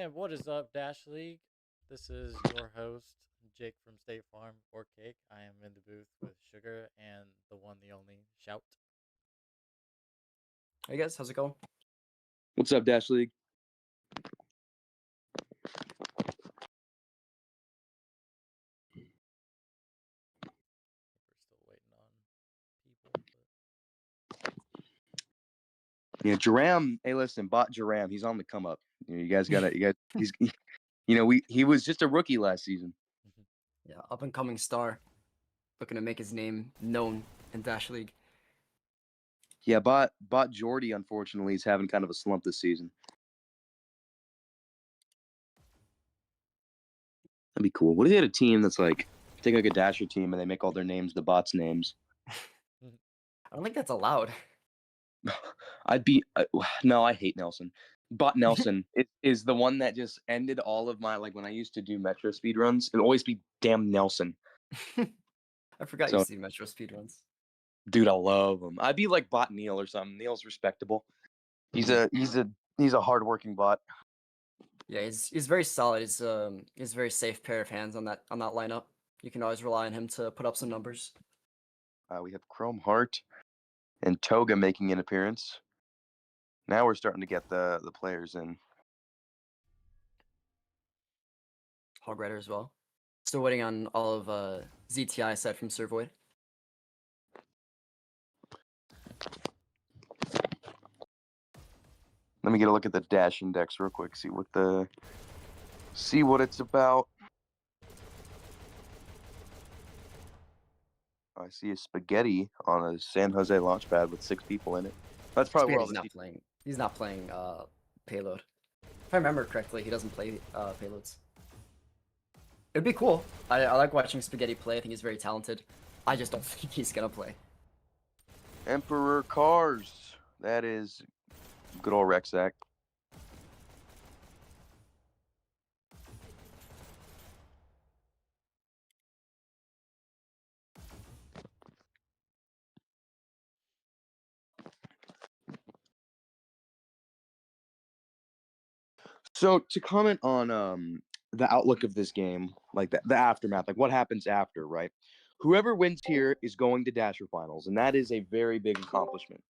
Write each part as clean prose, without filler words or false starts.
And what is up, Dash League? This is your host, Jake from State Farm or Cake. I am in the booth with Sugar and the one, the only Shout. Hey guys, how's it going? What's up, Dash League? We're still waiting on people. Yeah, Jaram. Hey, listen, bot Jaram. He's on the come up. You guys got to. He's. He was just a rookie last season. Yeah, up and coming star, looking to make his name known in Dash League. Yeah, bot Jordy. Unfortunately, is having kind of a slump this season. That'd be cool. What if they had a team that's like take like a Dasher team and they make all their names the bots' names? I don't think that's allowed. I'd be no. I hate Nelson. Bot Nelson is the one that just ended all of my when I used to do Metro speed runs. It'd always be damn Nelson. I forgot you see Metro speedruns. Dude, I love him. I'd be like bot Neil or something. Neil's respectable. He's a hardworking bot. Yeah, he's very solid. He's a very safe pair of hands on that lineup. You can always rely on him to put up some numbers. We have Chrome Heart and Toga making an appearance. Now we're starting to get the players in. Hog Rider as well. Still waiting on all of ZTI aside from Servoid. Let me get a look at the Dash Index real quick. See what it's about. I see a spaghetti on a San Jose launchpad with 6 people in it. That's probably where all the playing. He's not playing payload. If I remember correctly, he doesn't play payloads. It'd be cool. I like watching Spaghetti play. I think he's very talented. I just don't think he's gonna play. Emperor Cars. That is good old Rexac. So to comment on the outlook of this game, like the aftermath, like what happens after, right? Whoever wins here is going to Dasher Finals, and that is a very big accomplishment.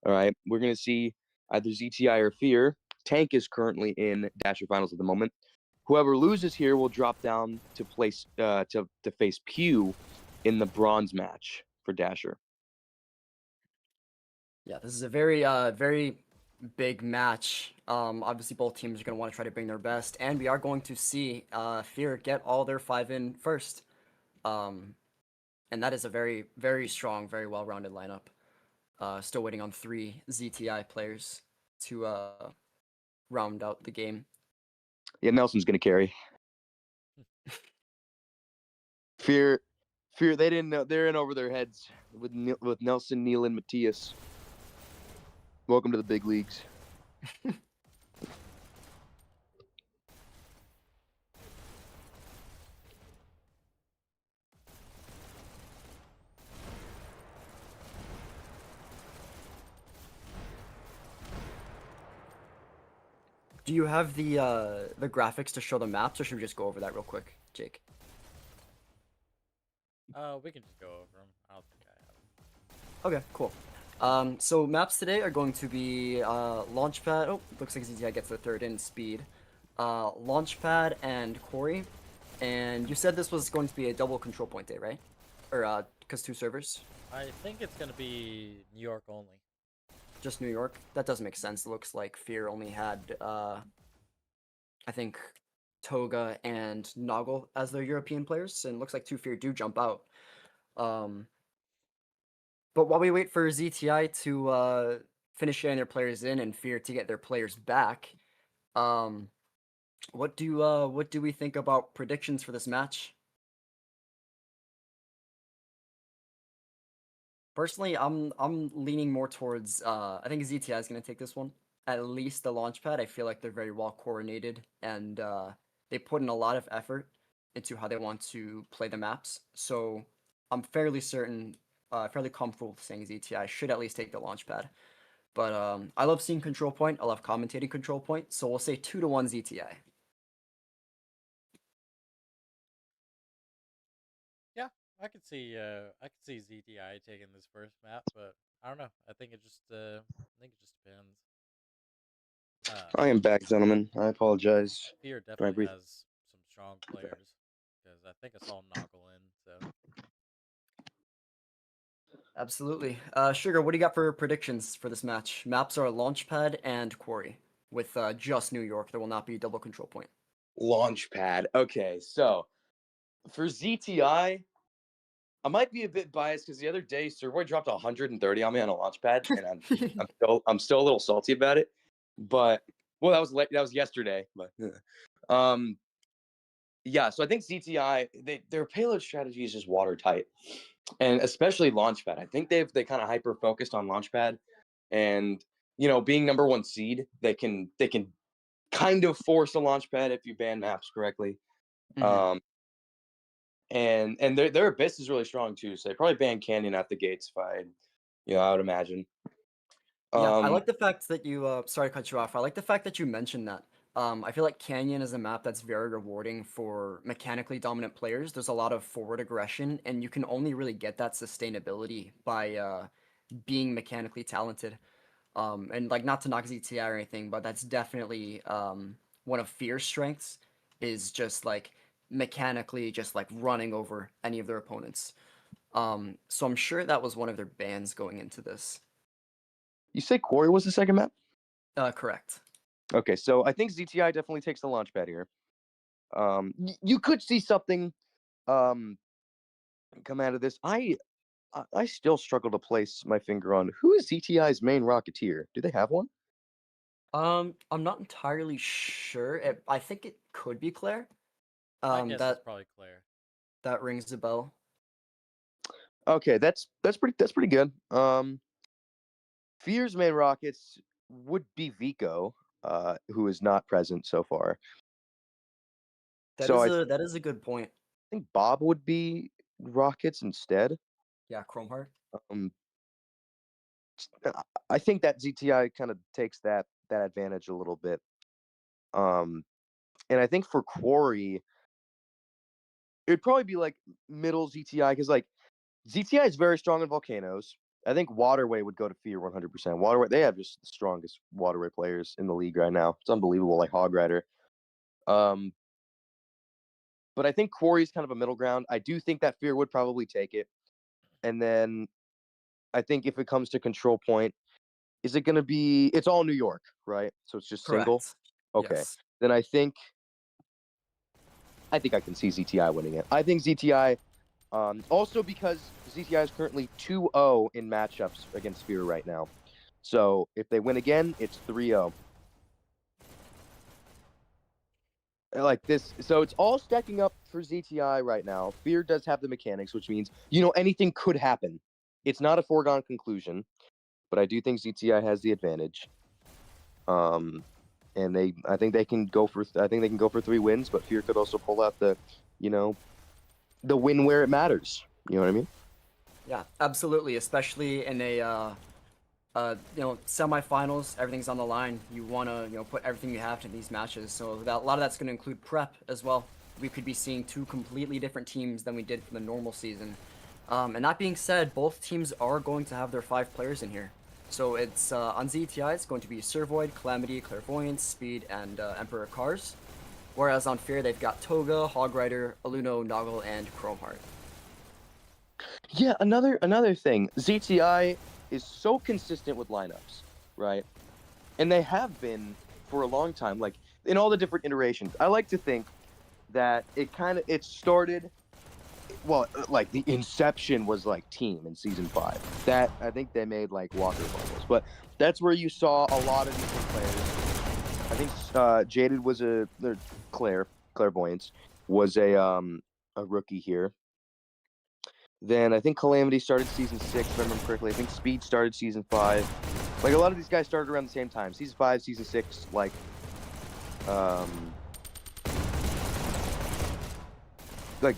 All right, we're gonna see either ZTI or Fear. Tank is currently in Dasher Finals at the moment. Whoever loses here will drop down to place to face Pew in the bronze match for Dasher. Yeah, this is a very very big match. Obviously both teams are going to want to try to bring their best, and we are going to see Fear get all their 5 in first. And that is a very, very strong, very well-rounded lineup. Still waiting on 3 ZTI players to round out the game. Yeah, Nelson's gonna carry. Fear, they didn't know. They're in over their heads with Nelson, Neil, and Matthias. Welcome to the big leagues. Do you have the graphics to show the maps, or should we just go over that real quick, Jake? We can just go over them. I don't think I have them. Okay, cool. So maps today are going to be Launchpad. Oh, looks like ZTI gets the 3rd in speed. Launchpad and Quarry. And you said this was going to be a double control point day, right? Or because 2 servers. I think it's gonna be New York only. Just New York? That does make sense. It looks like Fear only had, I think, Toga and Noggle as their European players, and it looks like 2 Fear do jump out. But while we wait for ZTI to finish getting their players in and Fear to get their players back, what do we think about predictions for this match? Personally, I'm leaning more towards I think ZTI is gonna take this one. At least the launchpad. I feel like they're very well coordinated, and they put in a lot of effort into how they want to play the maps. So I'm fairly certain, fairly comfortable saying ZTI should at least take the launchpad. But I love seeing control point. I love commentating control point. So we'll say 2-1 ZTI. I could see ZTI taking this first map, but I don't know. I think it just depends. I am back, gentlemen. I apologize. Fear Do I definitely breathe? has some strong players because I think I saw Noggle in. So Absolutely. Sugar, what do you got for predictions for this match? Maps are Launchpad and Quarry, with just New York. There will not be double control point. Launchpad. Okay, so for ZTI, I might be a bit biased because the other day Surboy dropped 130 on me on a Launchpad, and I'm still a little salty about it. But well, that was yesterday. But yeah, so I think ZTI their payload strategy is just watertight, and especially Launchpad. I think they kind of hyper focused on Launchpad, and being number one seed, they can kind of force a Launchpad if you ban maps correctly. Mhm. Um, and their abyss is really strong too, so they probably ban Canyon at the gates if I would imagine. Yeah, I Um, like the fact that you, sorry to cut you off. I like the fact that you mentioned that. I feel like Canyon is a map that's very rewarding for mechanically dominant players. There's a lot of forward aggression, and you can only really get that sustainability by being mechanically talented. And like not to knock ZTI or anything, but that's definitely one of Fear's strengths is just like mechanically just like running over any of their opponents. So I'm sure that was one of their bans going into this. you say Quarry was the second map? Correct. Okay, so I think ZTI definitely takes the Launchpad here. You could see something um come out of this. I still struggle to place my finger on who is ZTI's main Rocketeer. Do they have one? I'm not entirely sure. I think it could be Claire. my guess is That probably Claire. that rings a bell. Okay, that's pretty good. Fear's main Rockets would be Vico, who is not present so far. So I That is a good point. think Bob would be Rockets instead. Yeah, Chrome Heart. Um, I think that ZTI kind of takes that advantage a little bit. Um, and I think for Quarry, it'd probably be like middle ZTI because like ZTI is very strong in volcanoes. I think Waterway would go to Fear 100%. Waterway, they have just the strongest Waterway players in the league right now. It's unbelievable, like Hog Rider. Um, but I think Quarry's kind of a middle ground. I do think that Fear would probably take it. And then I think if it comes to control point, is it going to be? It's all New York, right? So it's just single. Correct. Okay, Yes. then I think I can see ZTI winning it. I think ZTI, also because ZTI is currently 2-0 in matchups against Fear right now. So if they win again, it's 3-0. Like this, so it's all stacking up for ZTI right now. Fear does have the mechanics, which means anything could happen. It's not a foregone conclusion, but I do think ZTI has the advantage. And I think they can go for 3 wins, but Fear could also pull out the win where it matters. You know what I mean? Yeah, absolutely. Especially in a semifinals, everything's on the line. You want to put everything you have to these matches. So a lot of that's going to include prep as well. We could be seeing two completely different teams than we did from the normal season. And that being said, both teams are going to have their 5 players in here. So it's on ZTI, it's going to be Servoid, Calamity, Clairvoyance, Speed, and Emperor Cars. Whereas on Fear, they've got Toga, Hog Rider, Aluno, Noggle, and Chrome Heart. Yeah, another thing. ZTI is so consistent with lineups, right? And they have been for a long time, like in all the different iterations. I like to think that it started like the inception was like Team in season 5. That I think they made like water bubbles, but that's where you saw a lot of different players. I think Jaded was Clairvoyance was a rookie here. Then I think Calamity started season 6, if I remember correctly. I think Speed started season 5. Like a lot of these guys started around the same time. Season 5, season 6, like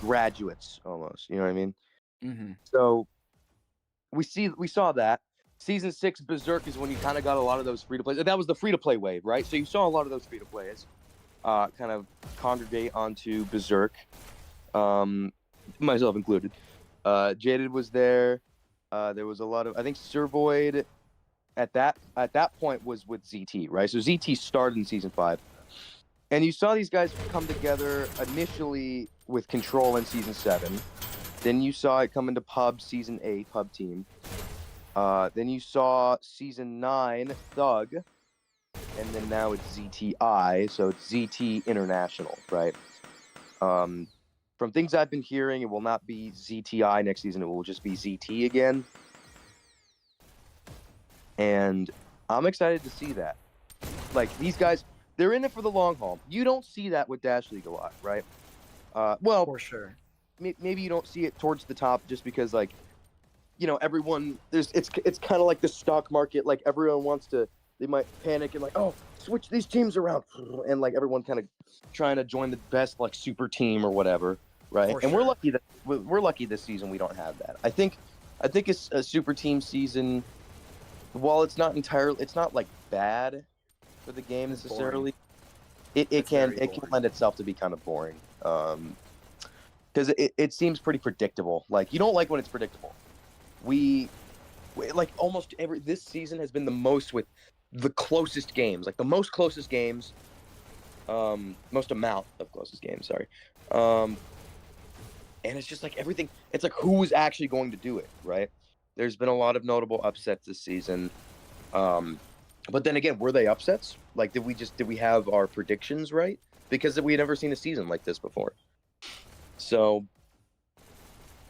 graduates almost. You know what I mean? Mm-hmm. So we saw that. Season 6 Berserk is when you kind of got a lot of those free to play. That was the free to play wave, right? So you saw a lot of those free to plays kind of congregate onto Berserk, myself included. Jaded was there. There was a lot of, I think Servoid at that point was with ZT, right? So ZT started in season 5. And you saw these guys come together initially with Control in season 7. Then you saw it come into Pub season 8, Pub team. Then you saw season 9, Thug. And then now it's ZTI, so it's ZT International, right? From things I've been hearing, it will not be ZTI next season. It will just be ZT again. And I'm excited to see that. Like, these guys, they're in it for the long haul. You don't see that with Dash League a lot, right? Well, For sure. maybe you don't see it towards the top just because, like, you know, everyone, it's kind of like the stock market. Like, everyone wants to, they might panic and like, oh, switch these teams around. And, like, everyone kind of trying to join the best, like, super team or whatever, right? For And sure. we're lucky this season we don't have that. I think it's a super team season. While it's not like bad for the game It's necessarily, boring. it It's can very boring. lend itself to be kind of boring. Because it seems pretty predictable. Like, you don't like when it's predictable. We like almost this season has been the most with the closest games, like the most closest games, most amount of closest games. Sorry, and it's just like everything. It's like who is actually going to do it, right? There's been a lot of notable upsets this season. But then again, were they upsets? Like, did we have our predictions right? Because we had never seen a season like this before. So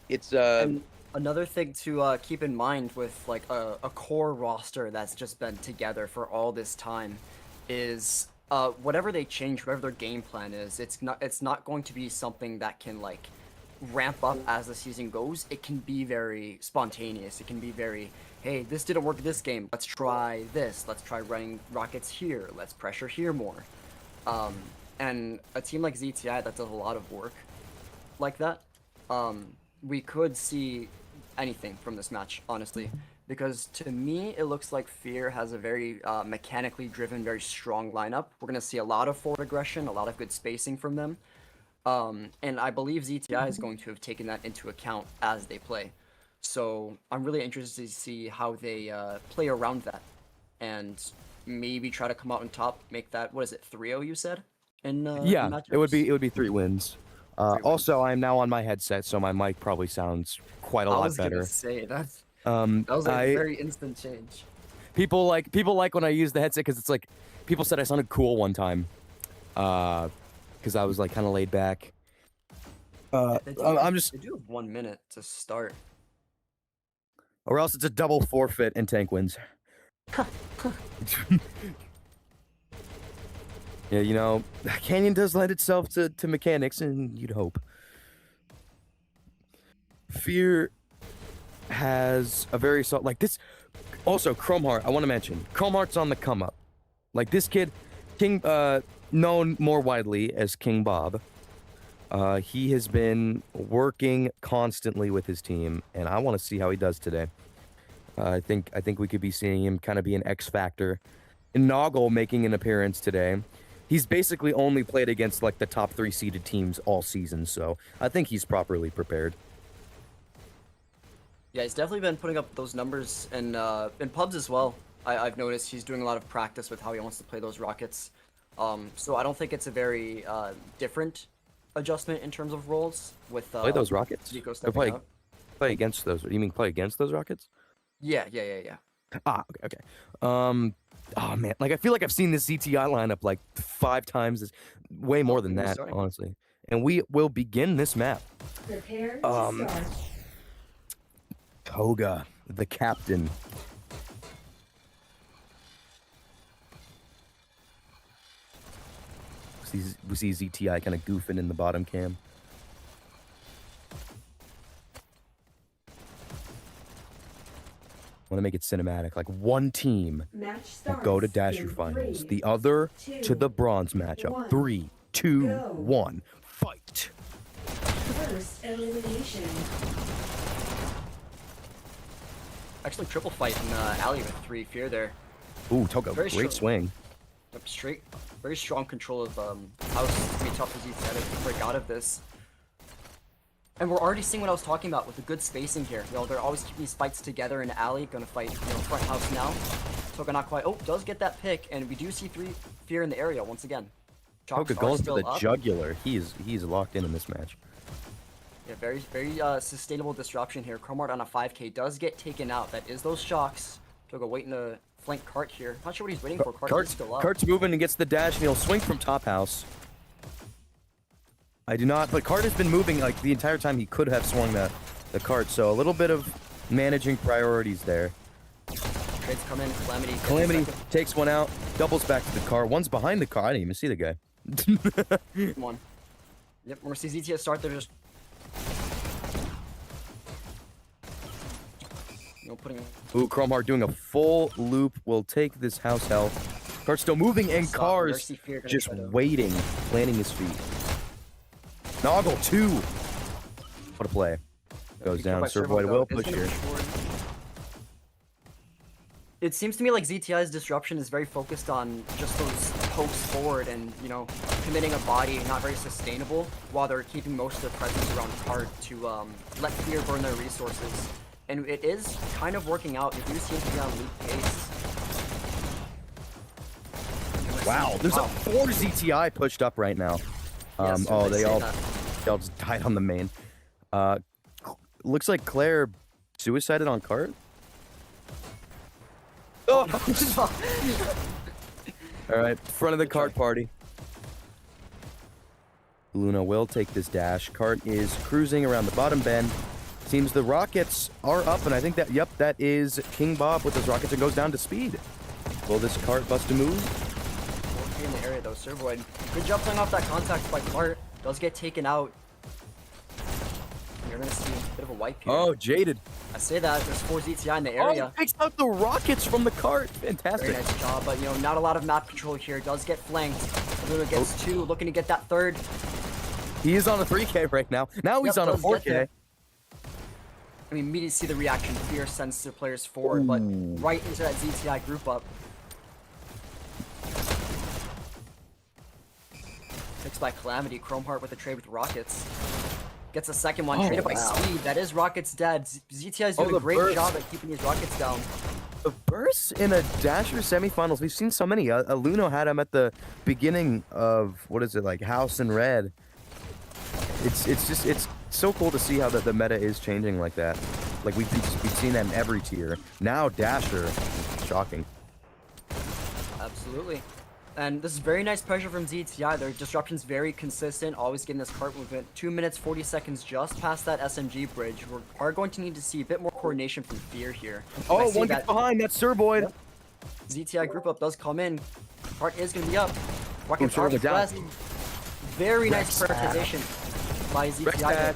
it's And another thing to keep in mind with like a core roster that's just been together for all this time is whatever they change, whatever their game plan is, it's not going to be something that can like ramp up as the season goes. It can be very spontaneous. It can be very, hey, this didn't work this game. Let's try this. Let's try running rockets here. Let's pressure here more. And a team like ZTI that does a lot of work like that, we could see anything from this match, honestly. Because to me, it looks like Fear has a very mechanically driven, very strong lineup. We're going to see a lot of forward aggression, a lot of good spacing from them. And I believe ZTI is going to have taken that into account as they play. So I'm really interested to see how they play around that. And maybe try to come out on top, make that, what is it, 3-0 you said? Yeah, in it would matchups? be 3 wins. Wins. Also, I am now on my headset, so my mic probably sounds quite a I lot was better. gonna say that was a very instant change. People like when I use the headset because it's like people said I sounded cool one time, because I was like kind of laid back. They They do have 1 minute to start. or else it's a double forfeit and tank wins. Yeah, you know, Canyon does lend itself to mechanics, and you'd hope. Fear has a very like this. Also, Chromeheart, I want to mention Chromeheart's on the come up. Like this kid, King, known more widely as King Bob. He has been working constantly with his team, and I want to see how he does today. I think we could be seeing him kind of be an X factor. Noggle making an appearance today. He's basically only played against like the top 3 seeded teams all season, so I think he's properly prepared. Yeah, he's definitely been putting up those numbers in pubs as well. I've noticed he's doing a lot of practice with how he wants to play those rockets. So I don't think it's a very different adjustment in terms of roles with Play those rockets. Zico Or stepping out. play against those. You mean play against those rockets? Yeah. Okay. Oh man, like I feel like I've seen this CTI lineup like 5 times. Way more than that, sorry. honestly. And we will begin this map. Prepare to start. Toga, the captain. We see ZTI kind of goofing in the bottom cam. Want to make it cinematic. Like one team Match will starts go to Dasher in finals, 3, the other 2, to the bronze matchup. 1. 3, 2, Go. 1, fight! First elimination. Actually, triple fight in alley with 3 Fear there. Ooh, Toga, Very great short. swing. Up straight, very strong control of house. It's gonna be tough for ZTI to break out of this. And we're already seeing what I was talking about with the good spacing here. You know, they're always keeping these fights together in the alley. Gonna fight, you know, front house now. Toga not quite. Oh, does get that pick, and we do see Fear in the area once again. Chalks Toga are going still for the up. jugular. He's locked in this match. Yeah, very sustainable disruption here. Chromart on a 5K does get taken out. That is those shocks. Toga waiting to flank Cart here. Not sure what he's waiting for. Cart is still up. Cart's moving and gets the dash, and he'll swing from top house. I do not, but Cart has been moving like the entire time he could have swung the Cart, so a little bit of managing priorities there. Trades come in. Calamity takes one out, doubles back to the car. One's behind the car. I didn't even see the guy. One. Yep, we're gonna see ZTS start. They're just, you know, putting. Ooh, Chromheart doing a full loop will take this house health. Cart's still moving, and Cars just waiting, planting his feet. Noggle 2. What a play. Goes down. Servoid will push here. It seems to me like ZTI's disruption is very focused on just those pokes forward and, you know, committing a body, not very sustainable, while they're keeping most of their presence around the card to let Fear burn their resources. And it is kind of working out. It do seem to be on loop pace. Wow, there's a 4 ZTI pushed up right now. Yes, oh, they all just died on the main. Looks like Claire suicided on cart. Oh! All right, front of the cart party. Luna will take this dash. Cart is cruising around the bottom bend. Seems the rockets are up, and I think that, yep, that is King Bob with those rockets and goes down to speed. Will this cart bust a move? In the area though, Servoid. Good job playing off that contact by Cart. Does get taken out. You're gonna see a bit of a wipe here. Oh, jaded. I say that, there's 4 ZTI in the area. Oh, takes out the rockets from the cart. Fantastic. Very nice job, but you know, not a lot of map control here. Does get flanked. Luna gets 2, looking to get that 3rd. He is on a 3K right now. Now he's on a 4K. We immediately see the reaction. Fear sends their players forward, but right into that ZTI group up. Picks by Calamity. Chromeheart with a trade with Rockets. Gets a second one, traded by Speed. That is Rockets dead. ZTI's doing a great job at keeping these Rockets down. The bursts in a Dasher semifinals, we've seen so many. Luno had him at the beginning of, what is it, like House and Red. It's so cool to see how the meta is changing like that. Like we've seen that in every tier. Now Dasher, shocking. Absolutely. And this is very nice pressure from ZTI. Their disruption's very consistent, always getting this cart movement. 2 minutes, 40 seconds just past that SMG bridge. We are going to need to see a bit more coordination from Fear here. Oh, one gets behind, that's Servoid. Yep. ZTI group up does come in. Cart is going to be up. Rocket Arc West. Very nice prioritization by ZTI.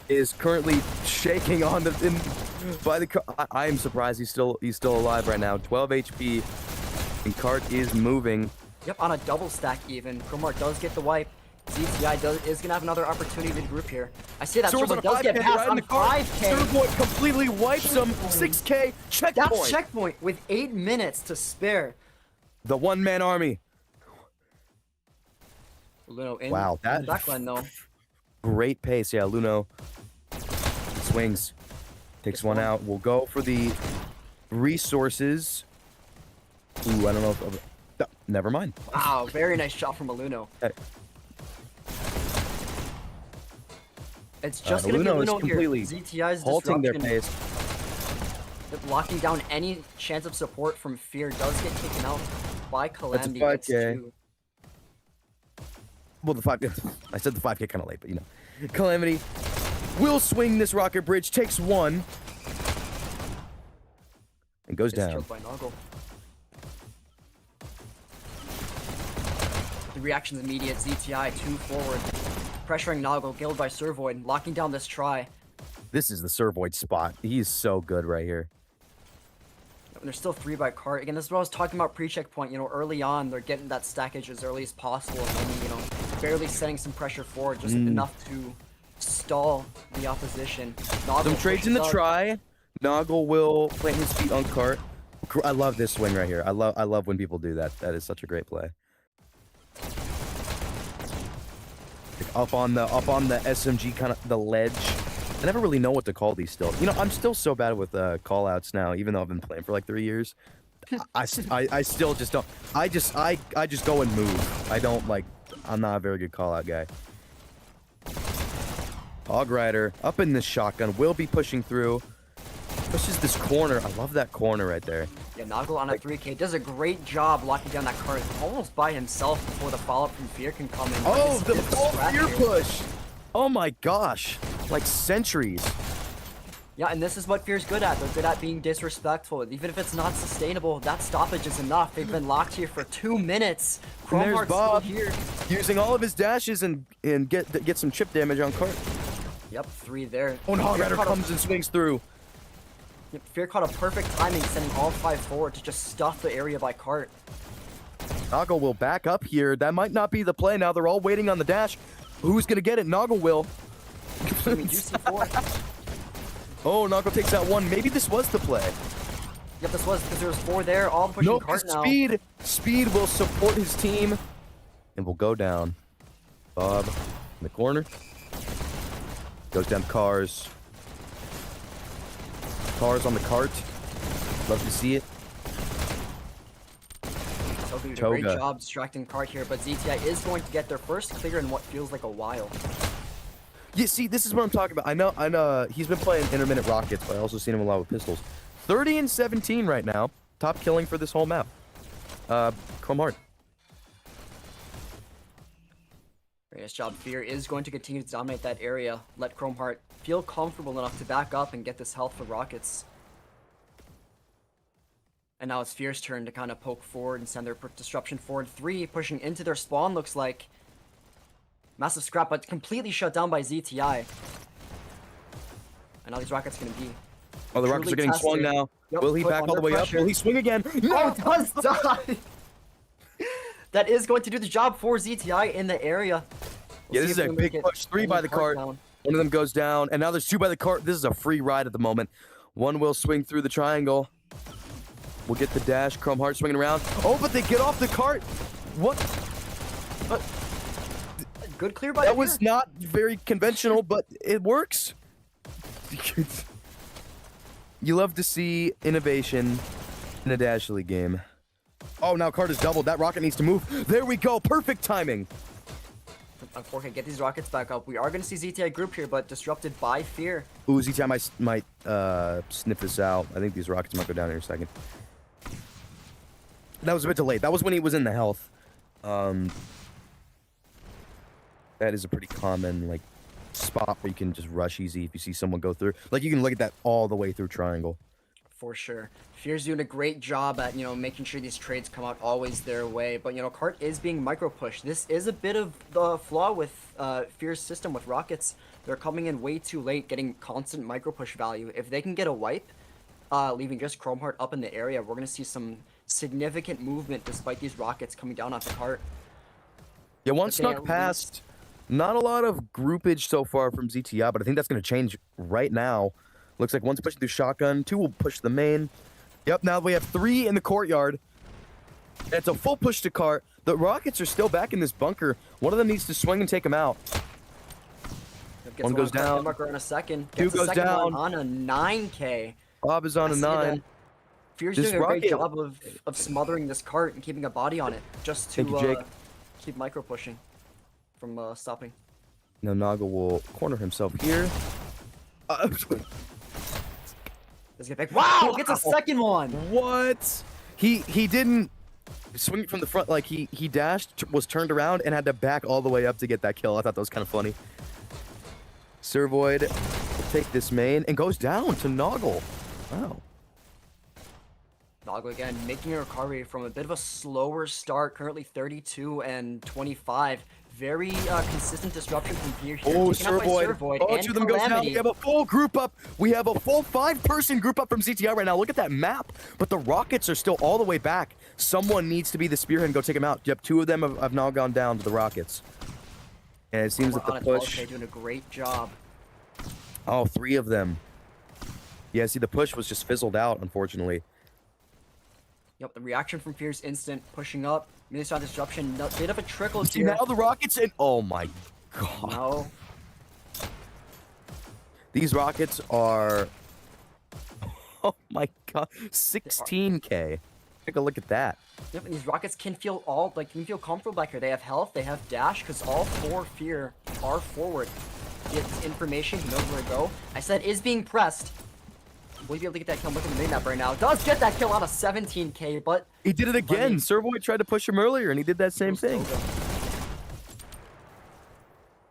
Is currently shaking on by the car. I am surprised he's still alive right now. 12 HP, and Cart is moving. Yep, on a double stack even. Chromart does get the wipe. ZTI is gonna have another opportunity to group here. I see that Servoid does get passed on 5K. Servoid completely wipes him. 6K checkpoint. That's checkpoint with 8 minutes to spare. The one-man army. Luno in. Wow, that backline though. Great pace, yeah. Luno swings, takes one out. We'll go for the resources. Ooh, I don't know if. No, never mind. Wow, very nice shot from Luno. It's just gonna be Luno here. ZTI's halting their disruption. pace. Locking down any chance of support from Fear does get taken out by Calamity. That's a 5K. Well, the 5K. I said the 5K kind of late, but you know. Calamity will swing this rocket bridge, takes one, and goes down. By Noggle. The reaction's immediate. ZTI 2 forward, pressuring Noggle, killed by Servoid, locking down this try. This is the Servoid spot. He's so good right here. And there's still 3 by Cart. Again, this is what I was talking about pre-checkpoint. You know, early on, they're getting that stackage as early as possible, and then, you know, barely setting some pressure forward, just enough to stall the opposition. Noggle some trades in the try. Noggle will plant his feet on Cart. I love this swing right here. I love when people do that. That is such a great play. up on the SMG kind of the ledge. I never really know what to call these still. You know, I'm still so bad with call outs now, even though I've been playing for like 3 years. I still just don't. I just go and move. I don't like. I'm not a very good call out guy. Hog Rider up in this shotgun will be pushing through. Pushes this corner. I love that corner right there. Yeah, Noggle on a 3K does a great job locking down that cart almost by himself before the follow-up from Fear can come in. Oh, the full scratch Fear here. push. Oh my gosh. Like centuries. Yeah, and this is what Fear's good at. They're good at being disrespectful. Even if it's not sustainable, that stoppage is enough. They've been locked here for 2 minutes. And there's Chromeheart's Bob still here. using all of his dashes and get some chip damage on cart. Yep, 3 there. Oh, and Hog Fear Rider caught comes and swings through. Yep, Fear caught a perfect timing, sending all 5 forward to just stuff the area by cart. Noggle will back up here. That might not be the play now. They're all waiting on the dash. Who's going to get it? Noggle will. I mean, UC4. Oh, Noggle takes that one. Maybe this was the play. Yep, this was because there was 4 there, all pushing No, cart now. Speed will support his team and will go down. Bob in the corner. Goes down cars. Cars on the cart. Love to see it. Toga did a great Toga. job distracting cart here, but ZTI is going to get their first clear in what feels like a while. Yeah, see, this is what I'm talking about. I know he's been playing intermittent rockets, but I also seen him a lot with pistols. 30 and 17 right now. Top killing for this whole map. Chrome Heart. Greatest job. Fear is going to continue to dominate that area. Let Chromeheart feel comfortable enough to back up and get this health for rockets. And now it's Fear's turn to kind of poke forward and send their disruption forward. 3 pushing into their spawn, looks like. Massive scrap, but completely shut down by ZTI. And now these rockets gonna be. Oh, the rockets are truly getting swung tested. now. Yep, Will he put back all the under way pressure. up? Will he swing again? No, it does die! That is going to do the job for ZTI in the area. Yeah, We'll this see is if a we can big get push. 3 by any the cart. down. One of them goes down, and now there's 2 by the cart. This is a free ride at the moment. One will swing through the triangle. We'll get the dash. Chrome Heart swinging around. Oh, but they get off the cart. What? Good clear by That Fear. was not very conventional, but it works. You love to see innovation in a Dash League game. Oh, now cart is doubled. That rocket needs to move. There we go. Perfect timing. Unfortunately, get these rockets back up. We are going to see ZTI group here, but disrupted by Fear. Ooh, ZTI might sniff this out. I think these rockets might go down in a second. That was a bit delayed. That was when he was in the health. That is a pretty common like spot where you can just rush easy if you see someone go through. Like you can look at that all the way through triangle. For sure. Fear's doing a great job at, making sure these trades come out always their way. But, Cart is being micro-pushed. This is a bit of the flaw with Fear's system with rockets. They're coming in way too late, getting constant micro-push value. If they can get a wipe, leaving just Chromeheart up in the area, we're going to see some significant movement despite these rockets coming down off the cart. Yeah, one But they snuck at past. Not a lot of groupage so far from ZTI, but I think that's going to change right now. Looks like one's pushing through shotgun, 2 will push the main. Yep, now we have 3 in the courtyard. It's a full push to cart. The rockets are still back in this bunker. One of them needs to swing and take him out. Gets One goes down. Marker in a second. 2 Gets the goes second down. one on a 9K. Bob is on I a see 9. that. Fear's This doing a great rocket- job of smothering this cart and keeping a body on it, just to Thank you, Jake. keep micro pushing from stopping. Now Naga will corner himself here. Let's get back. Wow! Gets a second one. What? He didn't swing from the front. Like he dashed, was turned around, and had to back all the way up to get that kill. I thought that was kind of funny. Servoid will take this main and goes down to Noggle. Wow. Noggle again making a recovery from a bit of a slower start. Currently 32 and 25. Very consistent disruption from Fear here. Oh, Taken out by Servoid. Oh, and 2 of them goes down. Calamity. We have a full group up. We have a full 5-person group up from ZTI right now. Look at that map. But the rockets are still all the way back. Someone needs to be the spearhead and go take them out. Yep, 2 of them have now gone down to the rockets. And it seems that the On a push... 12K, doing a great job. Oh, 3 of them. Yeah, see, the push was just fizzled out, unfortunately. Yep, the reaction from Fear's instant, pushing up. Really saw disruption. A bit of a trickle See, here. now the rockets and... Oh, my God. No. These rockets are. Oh my God. 16K. Take a look at that. Yep, and these rockets can feel comfortable back here. They have health, they have dash, because all 4 Fear are forward. He has information, he knows where to go. I said is being pressed. Will he be able to get that kill? Look at the mid-map right now. Does get that kill out of 17K, but He did it again. Servoy tried to push him earlier, and he did that same thing.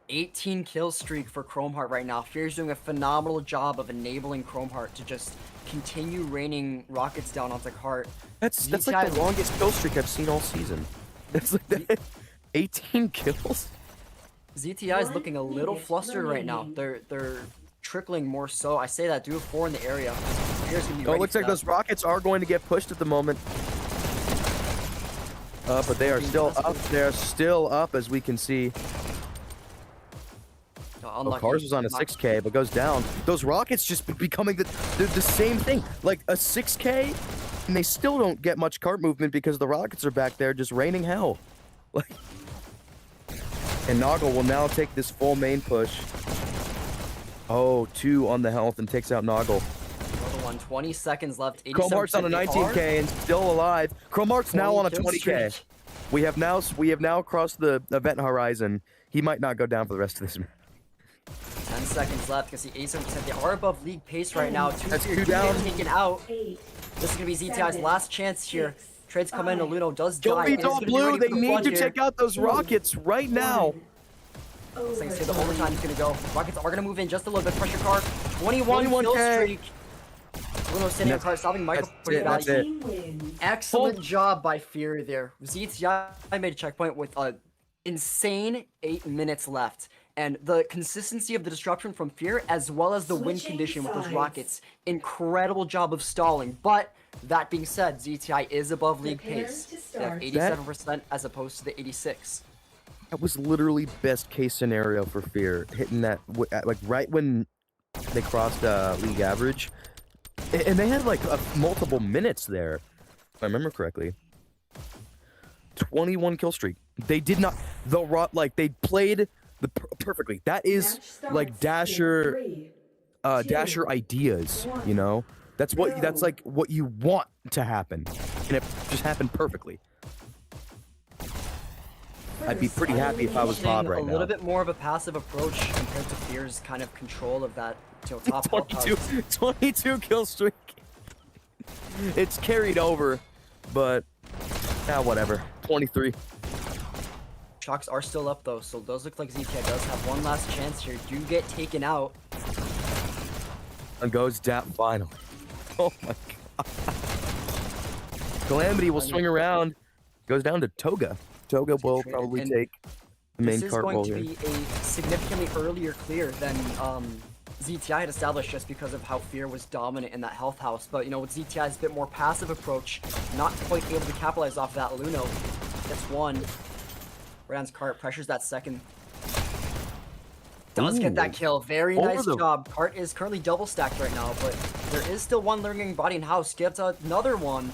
18 kill streak for Chromeheart right now. Fear's doing a phenomenal job of enabling Chromeheart to just continue raining rockets down onto Cart. That's like the longest kill streak I've seen all season. That's like that. 18 kills. ZTI is looking a little flustered right now. They're trickling more so. I say that due to 4 in the area. Fear's gonna be Oh, it ready looks for like that. those rockets are going to get pushed at the moment. But they are still up. They're still up, as we can see. Oh, Cars was on a 6K, but goes down. Those rockets just becoming the same thing. Like a 6K, and they still don't get much cart movement because the rockets are back there just raining hell. Like, and Noggle will now take this full main push. Oh, 2 on the health and takes out Noggle. Another one. 20 seconds left. Chromeheart's on a 19K and still alive. Chromeheart's now on a 20K. We have now crossed the event horizon. He might not go down for the rest of this match. 10 seconds left because the 87%. They are above league pace right now. That's 2 2 down. Taken out. 8, This is going to be ZTI's last chance here. 6, Trades come in. 5, Aluno does Don't die. be and is all gonna be blue. ready They for the need flood to here. take out those rockets right now. Thanks to the overtime is going to go. Rockets are going to move in just a little bit. Pressure card. 21 kill 21K. streak. Aluno sitting on card, stopping Michael. That's it, that's it. team wins. Excellent job by Fury there. ZTI made a checkpoint with a insane 8 minutes left. And the consistency of the disruption from Fear, as well as the win Switching condition with those sides. rockets, incredible job of stalling. But that being said, ZTI is above league Prepare pace. to They have start. 87% as opposed to the 86. That was literally best case scenario for Fear, hitting that like right when they crossed league average, and they had like multiple minutes there, if I remember correctly. 21 kill streak. They did not they played perfectly. That is Match like starts Dasher in 3, Dasher 2, ideas, you know. That's like what you want to happen, and it just happened perfectly. I'd be pretty happy if I was Bob right a now. little bit more of a passive approach compared to Fear's kind of control of that top 22 kill streak. It's carried over, but whatever. 23. Shocks are still up though, so those look like ZTI does have one last chance here. Do get taken out. And goes down finally. Oh my god. Calamity will swing around. Goes down to Toga. Toga will probably And take the main This is cart going roll to here. be a significantly earlier clear than ZTI had established just because of how Fear was dominant in that health house. But, you know, with ZTI's bit more passive approach, not quite able to capitalize off that. Luno gets one. Rand's cart pressures that second. Does get that Ooh. kill. Very Over nice the- job. Cart is currently double stacked right now, but there is still one lurking body in house. Gets another one.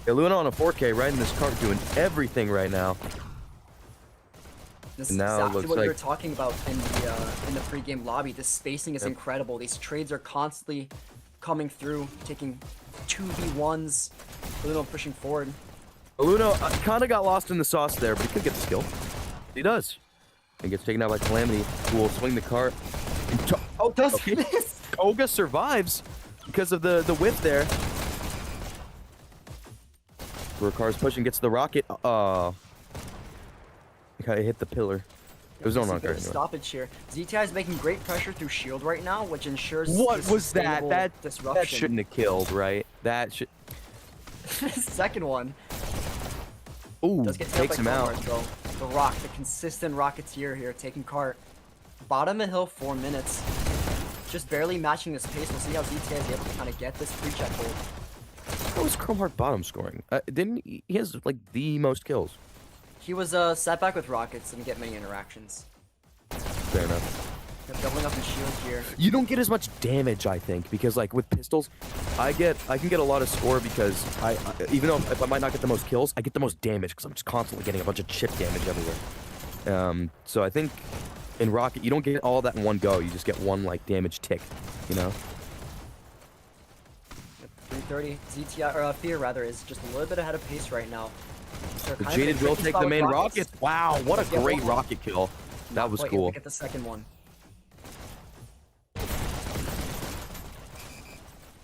Yeah, Luna on a 4K riding this cart doing everything right now. This is And now it exactly looks what we were like- talking about in the pre-game lobby. This spacing is incredible. These trades are constantly coming through, taking 2v1s. Luno pushing forward. Luna kind of got lost in the sauce there, but he could get the skill. He does. And gets taken out by Calamity, who will swing the cart. And Oh, does Okay. this? Toga survives because of the whip there. Car's pushing, gets the rocket. It hit the pillar. It was on Good rocket anyway. stoppage here. ZTI is making great pressure through shield right now, which ensures What this was that? sustainable That disruption. shouldn't have killed, right? That should. Second one Ooh, does get taken takes by him out. Conrad, though. The Rock, the consistent Rocketeer here, taking cart. Bottom of hill, 4 minutes. Just barely matching this pace. We'll see how ZTI is able to kind of get this pre-check hold. How was Chromeheart bottom scoring? Didn't he has like the most kills? He was set back with rockets and get many interactions. Fair enough. They're doubling up in shield here. You don't get as much damage, I think, because like with pistols, I can get a lot of score because I even though if I might not get the most kills, I get the most damage because I'm just constantly getting a bunch of chip damage everywhere. So I think In Rocket, you don't get all that in one go. You just get one like damage tick, you know. 330 ZTI or Fear rather is just a little bit ahead of pace right now. They're The kind of in a Jaded will tricky take spot the with main rockets. rocket. Wow, what a Yeah, great one. rocket kill. That Not was quite able cool. to get the second one.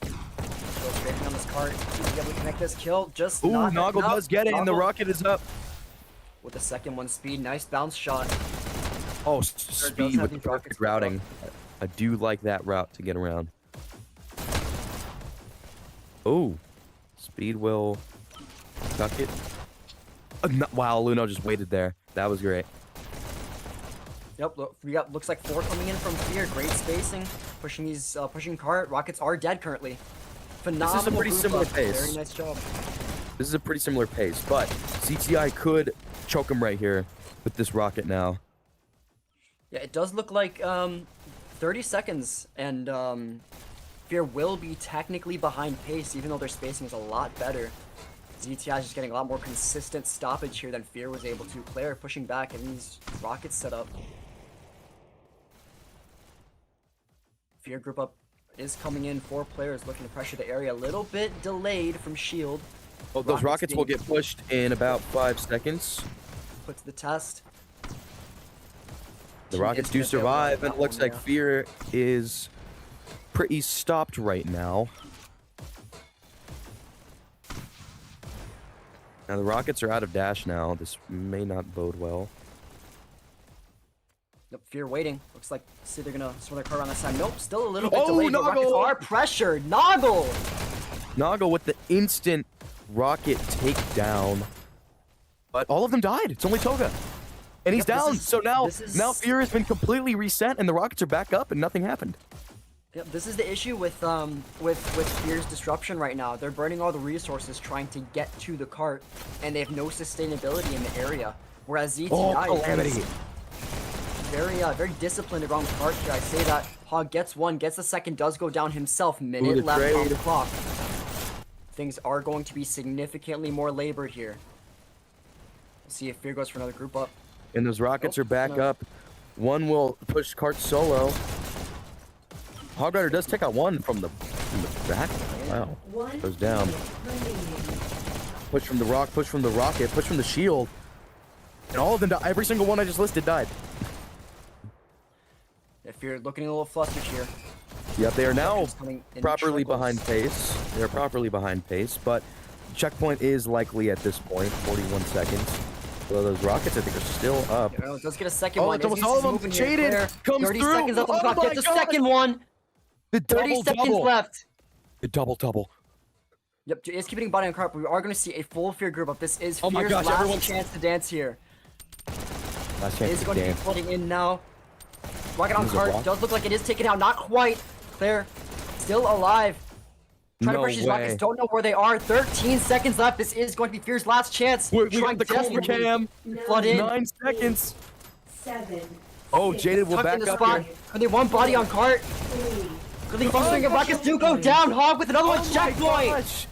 Go straight on this cart. He's able to connect this kill. Just Ooh, not Noggle enough. does get it, and the Noggle rocket is up. with the second one speed. Nice bounce shot. Oh, does speed have with these the rockets perfect routing. I do like that route to get around. Oh, speed will tuck it. Wow, Luno just waited there. That was great. Yep, look, we got looks like 4 coming in from Fear. Great spacing, pushing cart. Rockets are dead currently. Phenomenal. pretty group similar up. pace. Very nice job. This is a pretty similar pace, but CTI could choke him right here with this rocket now. Yeah, it does look like 30 seconds, and Fear will be technically behind pace, even though their spacing is a lot better. ZTI is just getting a lot more consistent stoppage here than Fear was able to. Player pushing back and these rockets set up. Fear group up is coming in. 4 players looking to pressure the area. A little bit delayed from Shield. Oh, those rockets will being get pushed in about 5 seconds. put to the test. The Team rockets do Infinite failed survive, on and that it looks one, like yeah. Fear is pretty stopped right now. Now the rockets are out of dash now. This may not bode well. Yep, Fear waiting. Looks like see they're gonna swing their car around that side. Nope, still a little bit Oh, delayed. But rockets Noggle! are pressured. Noggle! Noggle with the instant rocket takedown. But all of them died. It's only Toga. And he's Yep, this down. is- So now, this is- now Fear has been completely reset, and the rockets are back up, and nothing happened. Yep, this is the issue with Fear's disruption right now. They're burning all the resources trying to get to the cart, and they have no sustainability in the area. Whereas ZTI Calamity. is very disciplined around the cart here. I say that Hog gets one, gets the second, does go down himself. Minute the left on the trade. clock. Things are going to be significantly more labored here. We'll see if Fear goes for another group up. And those rockets Nope, are back no. up. One will push cart solo. Hog Rider does take out one from the back. Wow. One Goes down. minute remaining. Push from the rock, push from the rocket, push from the shield. And all of them, every single one I just listed died. If you're looking a little flustered here. Yep, they are now Rockets coming in properly trickles. behind pace. They are properly behind pace, but checkpoint is likely at this point, 41 seconds. So those rockets, I think, are still up. You know, it does get a second Oh, one. it's almost Izzy all of is them. moving here. Jaded Clear. comes 30 through. seconds left on the Oh clock. my Get the God. second one. The 30 seconds double. left. The double. Yep, it's keeping body on cart, but we are going to see a full Fear group up. This is Oh my Fear's gosh, last everyone's- chance to dance here. Last It chance is to going to be dance. flooding in now. Rocket on There's a cart. rock. Does look like it is taken out. Not quite. Claire, still alive. Trying No to push these way. rockets. Don't know where they are. 13 seconds left. This is going to be Fear's last chance. We Trying got the Cobra desperately Cam. to flood in. 9 seconds. 7. Oh, 6, Jaded will Tucked back in the up spot. here. Are they one body on cart? 3. Really functioning, and rockets do go down. Hog with another one. Oh my Checkpoint. gosh.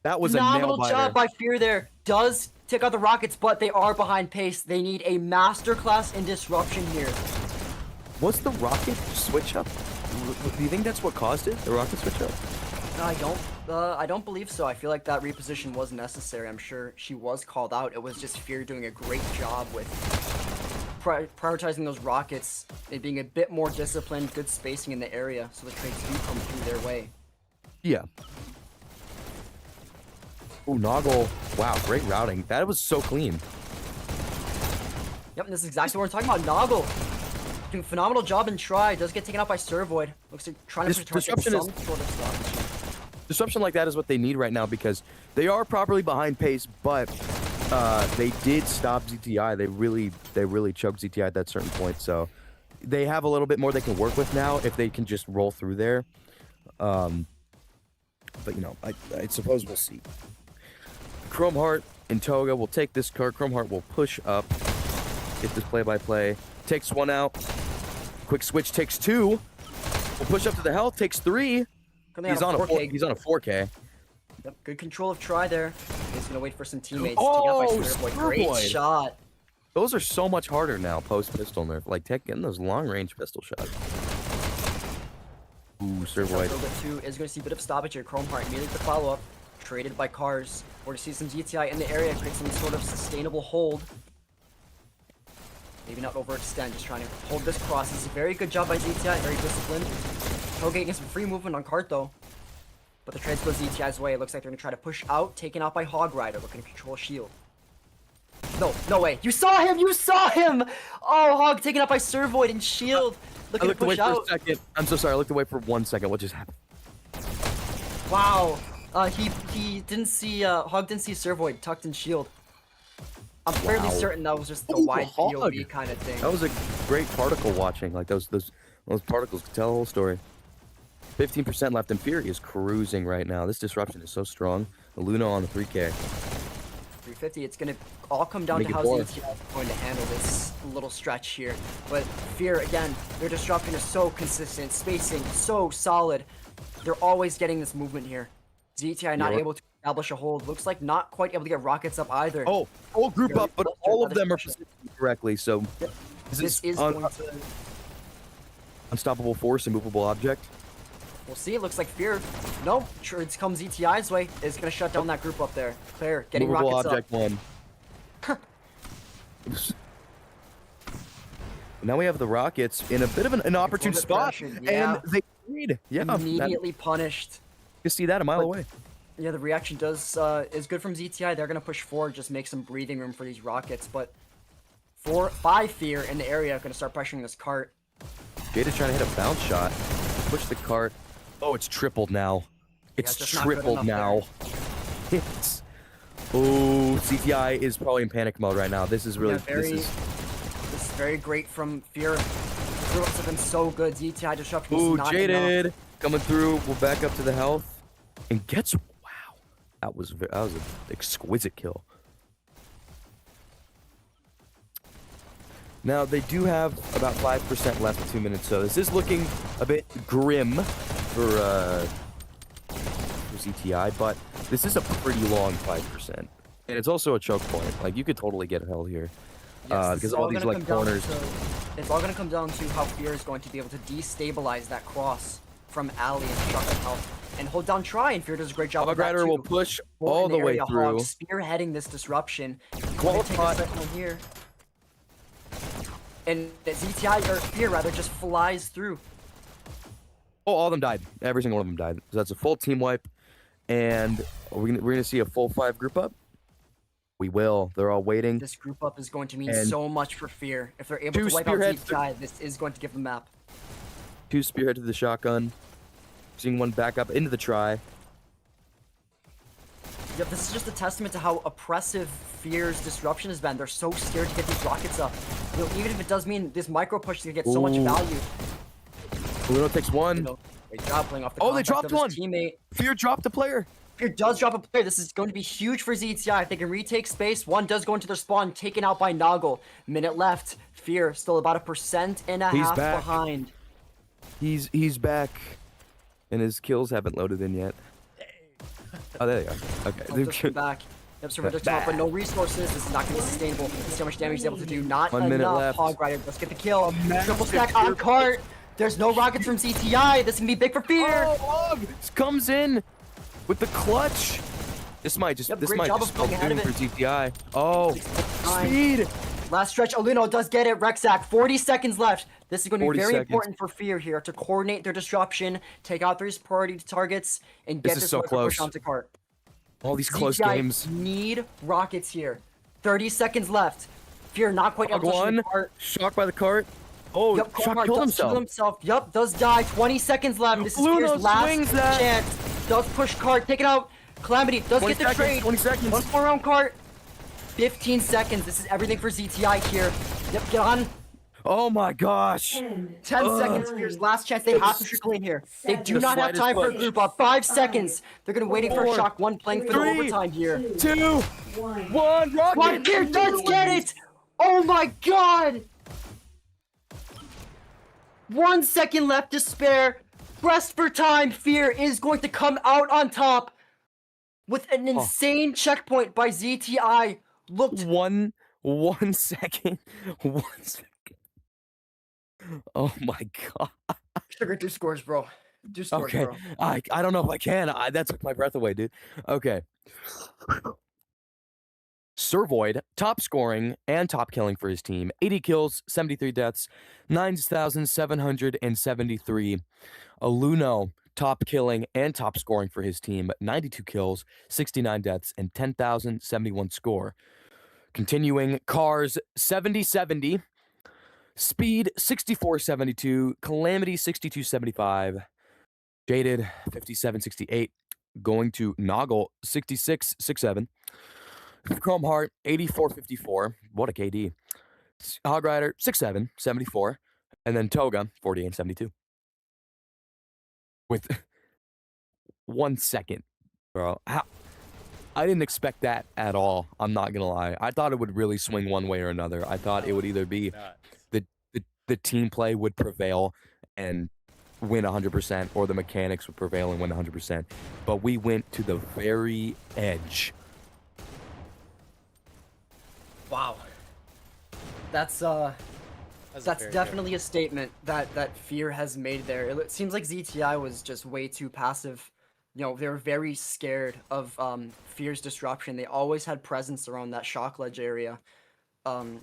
That was a Phenomenal nail job biter. by Fear there. Does take out the rockets, but they are behind pace. They need a masterclass in disruption here. Was the rocket switch up? Do you think that's what caused it? The rocket switch up? I don't believe so. I feel like that reposition was necessary. I'm sure she was called out. It was just Fear doing a great job with prioritizing those rockets, it being a bit more disciplined, good spacing in the area, so the trades do come through their way. Yeah. Oh, Noggle. Wow, great routing. That was so clean. Yep, and this is exactly what we're talking about. Noggle doing a phenomenal job and try. Does get taken out by Servoid. Looks like trying to protect some disruption is- sort of stuff. Disruption like that is what they need right now because they are properly behind pace, but they did stop ZTI. They really choked ZTI at that certain point. So they have a little bit more they can work with now if they can just roll through there. But you know, I suppose we'll see. Chrome Heart and Toga will take this card. Chrome Heart will push up, get this play-by-play. Takes one out. Quick switch takes two. Will push up to the health. Takes three. He's on a 4K. He's on a 4K. Yep, good control of try there. He's gonna wait for some teammates. Oh, Taken out by Servoid. Great Servoid. shot. Those are so much harder now post pistol nerf. Like getting those long range pistol shots. Ooh, serve A wide. little bit too is going to see a bit of stoppage here. Chrome Heart immediately the follow up, traded by Cars. We're to see some GTI in the area, create some sort of sustainable hold. Maybe not overextend, just trying to hold this cross. This is a very good job by GTI, very disciplined. Toge gets some free movement on Cart though. But the trades go ZTI's way. It looks like they're going to try to push out, taken out by Hog Rider, looking to control shield. No way. You saw him! You saw him! Oh, Hog taken out by Servoid and shield. I Looking to looked away push out. for a second. I'm so sorry. I looked away for 1 second. What just happened? Wow. He didn't see, Hog didn't see Servoid tucked in shield. I'm fairly certain that was just a Ooh, wide Hog. POV kind of thing. That was a great particle watching. Like those particles could tell the whole story. 15% left, and Fury is cruising right now. This disruption is so strong. Luna on the 3K. 350, it's going to all come down Make to it how more. ZTI is going to handle this little stretch here. But Fear, again, their disruption is so consistent, spacing so solid. They're always getting this movement here. ZTI not Yeah. able to establish a hold. Looks like not quite able to get rockets up either. Oh, whole group Very up, but clustered all by of them are disruption. positioned correctly. So Yep. is This is un- going to... unstoppable force, immovable object? We'll see. It looks like Fear. No, it's come ZTI's way. Is going to shut down that group up there. Claire, getting Movable rockets object one. Now we have the Rockets in a bit of an opportune bit spot, pressured, yeah. and they lead. Yeah, Immediately punished. you see that a mile But- away. Yeah, the reaction is good from ZTI. They're gonna push forward, just make some breathing room for these rockets. But 5 Fear in the area gonna start pressuring this cart. Jada's trying to hit a bounce shot. Push the cart. Oh, it's tripled now. It's just not good tripled enough now. It's. Oh, CTI is probably in panic mode right now. This is really. Yeah, this is very great from Fear. The groups have been so good. ZTI disruption Ooh, is not Jaded enough. coming through. We'll back up to the health and gets. Wow, that was an exquisite kill. Now they do have about 5% left in 2 minutes, so this is looking a bit grim for ZTI, but this is a pretty long 5%, and it's also a choke point. Like you could totally get hell here. Yes, this Because is all all these gonna like come down corners. It's all gonna come down to how Fear is going to be able to destabilize that cross from Alley and shotgun health and hold down Try, and Fear does a great job Hog of that Rider too. will push Well, all in the way area, through. Hog spearheading this disruption. Qual Take a spot. second here. And the ZTI, or Fear rather, just flies through. Oh, all of them died. Every single one of them died. So that's a full team wipe, and we're gonna see a full 5 group up. We will. They're all waiting. This group up is going to mean And so much for Fear. If they're able two to wipe out spearheads ZTI, this is going to give them map. 2 spearhead to the shotgun. Seeing 1 back up into the try. Yep, this is just a testament to how oppressive Fear's disruption has been. They're so scared to get these rockets up. You know, even if it does mean this micro push is gonna get so much Ooh. value. Bruno takes 1. You know, great job playing off the Oh, they contact dropped of one. his teammate. Fear dropped a player. Fear does drop a player. This is going to be huge for ZTI. If they can retake space, 1 does go into their spawn, taken out by Noggle. Minute left. Fear still about 1.5% He's back. behind. He's back, and his kills haven't loaded in yet. Oh, there they are. Oh, just Okay. come back. Yep, so they're top, but no resources. This is not going to be sustainable. See how much damage he's able to do. Not 1 minute enough. left. Hog Rider, let's get the kill. Triple stack on cart. There's no rockets from ZTI. This can be big for Fear. Oh, Hog comes in with the clutch. This might just Yep, this great might job just of spell playing ahead doom of for it. GTI. Oh, 6.9. speed. Last stretch. Aluno does get it. Rexac, 40 seconds left. This is going to be 40 very seconds. important for Fear here to coordinate their disruption, take out these priority targets, and This get is this so micro push close. onto cart. All these close ZTI games. need rockets here. 30 seconds left. Fear not quite Hog able to touch the 1, cart. shocked by the cart. Oh, Yep, Shock Coldheart killed does kill himself. Yep, does die. 20 seconds left. This is Luno Fear's last swings that. chance. Does push cart, take it out. Calamity does 20 get the seconds, trade. 20 seconds. One more round cart. 15 seconds. This is everything for ZTI here. Yep, get on. Oh my gosh. 10, 10 seconds. Fear's last chance. They have to trickle in here. They do not have slightest time for a push. group up. 5 seconds. They're gonna waiting for a 4, shock. 1 playing for the 3, overtime here. 2, 1. 1, rocket. One Fear does get it. Oh my god. 1 second left to spare. Pressed for time. Fear is going to come out on top with an insane checkpoint by ZTI. Looked One 1 second. 1 second. Oh my god. Sugar, do scores, bro. Do scores, Okay. bro. I don't know if I can. That took my breath away, dude. Okay. Servoid, top scoring and top killing for his team. 80 kills, 73 deaths, 9,773. Aluno, top killing and top scoring for his team. 92 kills, 69 deaths, and 10,071 score. Continuing, Cars, 7070. Speed, 6472. Calamity, 6275. Jaded, 5768. Going to Noggle, 6667. Chrome Heart, 8454. What a KD. Hog Rider, 67, 74. And then Toga, 48, 72. With 1 second, bro. I didn't expect that at all. I'm not going to lie. I thought it would really swing one way or another. I thought it would either be the team play would prevail and win 100%, or the mechanics would prevail and win 100%. But we went to the very edge. Wow. That's definitely a statement that Fear has made there. It seems like ZTI was just way too passive. You know, they were very scared of Fear's disruption. They always had presence around that shock ledge area.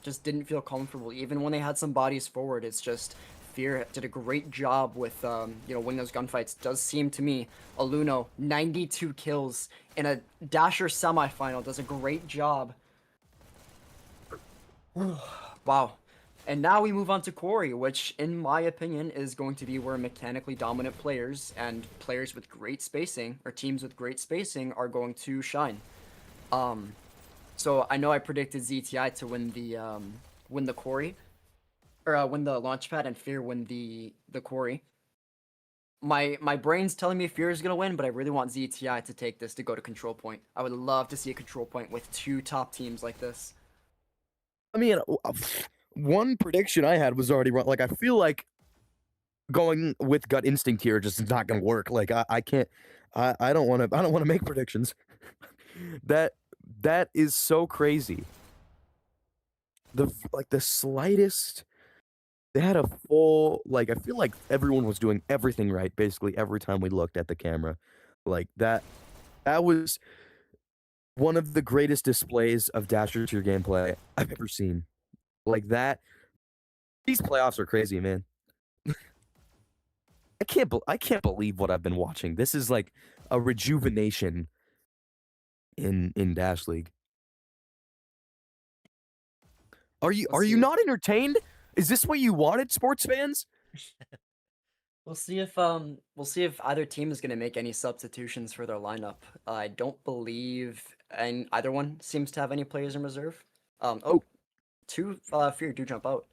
Just didn't feel comfortable. Even when they had some bodies forward, it's just Fear did a great job with you know, winning those gunfights. Does seem to me, Aluno, 92 kills in a Dasher semifinal, does a great job. Wow. And now we move on to Quarry, which, in my opinion, is going to be where mechanically dominant players and players with great spacing, or teams with great spacing, are going to shine. So I know I predicted ZTI to win the Quarry, or win the Launchpad, and Fear win the Quarry. My brain's telling me Fear is gonna win, but I really want ZTI to take this to go to Control Point. I would love to see a Control Point with two top teams like this. I mean, one prediction I had was already wrong. Like, I feel like going with gut instinct here just is not going to work. Like, I can't. I don't want to make predictions. that is so crazy. The slightest. They had a full, like, I feel like everyone was doing everything right basically every time we looked at the camera. Like, that was one of the greatest displays of Dasher tier gameplay I've ever seen. Like that. These playoffs are crazy, man. I can't believe what I've been watching. This is like a rejuvenation in Dash League. Are you not entertained? Is this what you wanted, sports fans? We'll see if either team is gonna make any substitutions for their lineup. I don't believe and either one seems to have any players in reserve. Two Fear do jump out.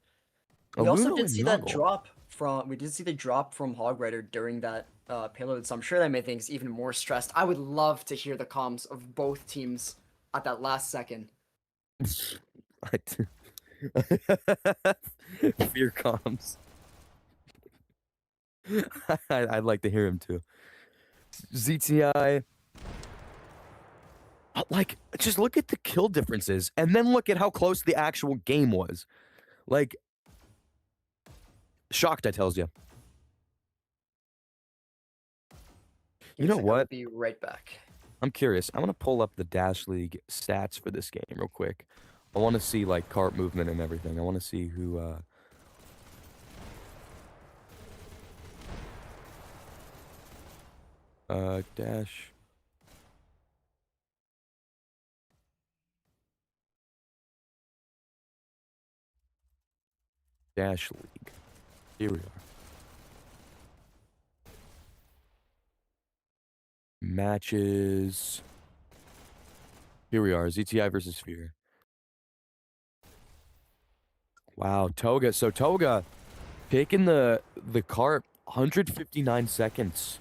We also did see that drop from Hog Rider during that payload, so I'm sure that made things even more stressed. I would love to hear the comms of both teams at that last second. Fear comms. I'd like to hear him too. ZTI. Like, just look at the kill differences, and then look at how close the actual game was. Like, shocked, I tells you. You know what? I'll be right back. I'm curious. I want to pull up the Dash League stats for this game real quick. I want to see, like, cart movement and everything. I want to see who, Dash. Dash League. Here we are. Matches. Here we are. ZTI versus Fear. Wow, Toga. So Toga taking the cart 159 seconds.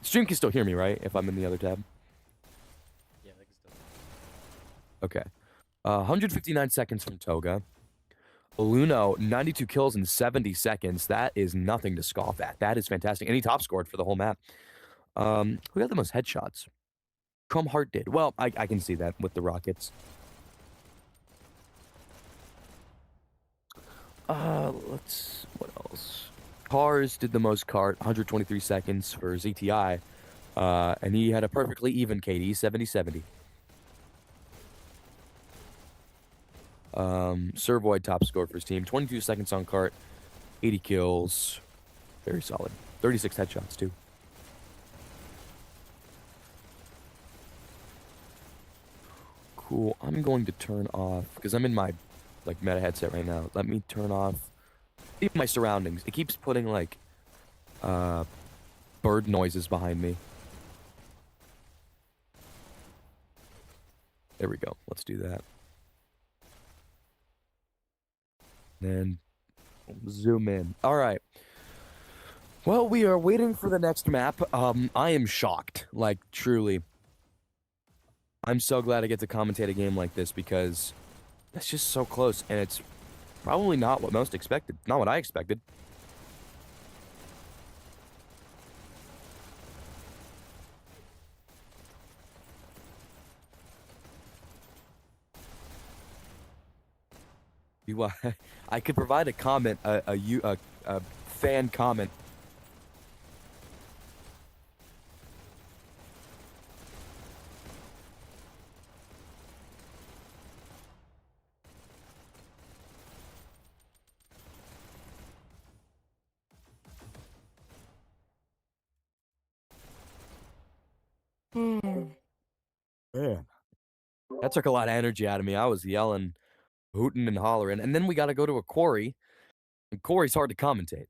Stream can still hear me, right? If I'm in the other tab. Yeah, they can still. Okay. 159 seconds from Toga. Aluno, 92 kills in 70 seconds. That is nothing to scoff at. That is fantastic. And he top scored for the whole map. Who got the most headshots? Chrome Heart did. Well, I can see that with the Rockets. What else? Cars did the most cart, 123 seconds for ZTI. And he had a perfectly even KD, 70-70. Servoid top score for his team, 22 seconds on cart, 80 kills. Very solid. 36 headshots, too. Cool. I'm going to turn off, because I'm in my, like, meta headset right now. Let me turn off even my surroundings. It keeps putting, like, bird noises behind me. There we go. Let's do that. Then zoom in. All right. Well, we are waiting for the next map. I am shocked. Like, truly. I'm so glad I get to commentate a game like this because it's just so close, and it's probably not what most expected. Not what I expected. I could provide a comment, a fan comment. Man, that took a lot of energy out of me. I was yelling, hooting and hollering, and then we got to go to a quarry, and quarry's hard to commentate.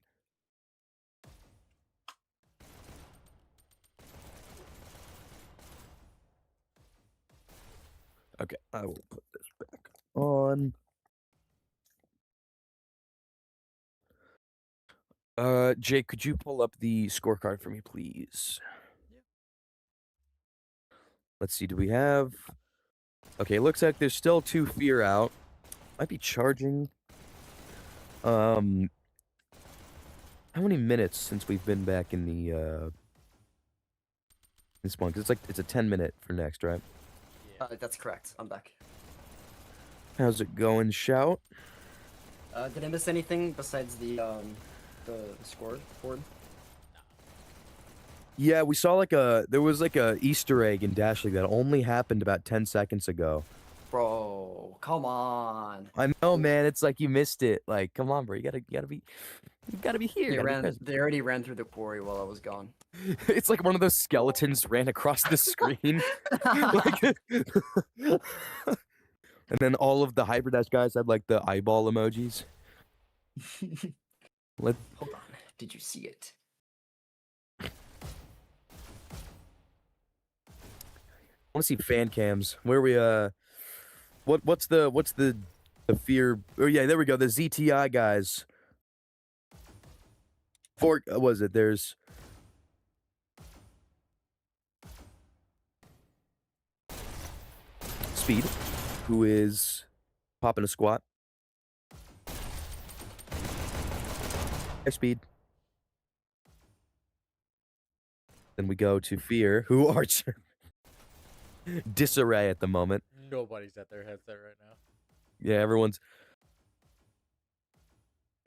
Okay, I will put this back on. Jake, could you pull up the scorecard for me, please? Yeah. Let's see, do we have... Okay, it looks like there's still 2 fear out. Might be charging. How many minutes since we've been back in the, this one? Because it's a 10-minute for next, right? Yeah. That's correct. I'm back. How's it going, Shout? Did I miss anything besides the score board? Yeah, we saw there was like a Easter egg in Dash League that only happened about 10 seconds ago. Bro, come on. I know, man. It's like you missed it. Like, come on, bro. You gotta be here. They You gotta be present. They already ran through the quarry while I was gone. It's like one of those skeletons ran across the screen. Like, and then all of the Hyperdash guys had like the eyeball emojis. Hold on. Did you see it? I want to see fan cams. Where we what's the fear? Oh yeah, there we go. The ZTI guys. For was it? There's Speed, who is popping a squat. Hey, Speed. Then we go to Fear, who are disarray at the moment. Nobody's at their headset right now. Yeah, everyone's.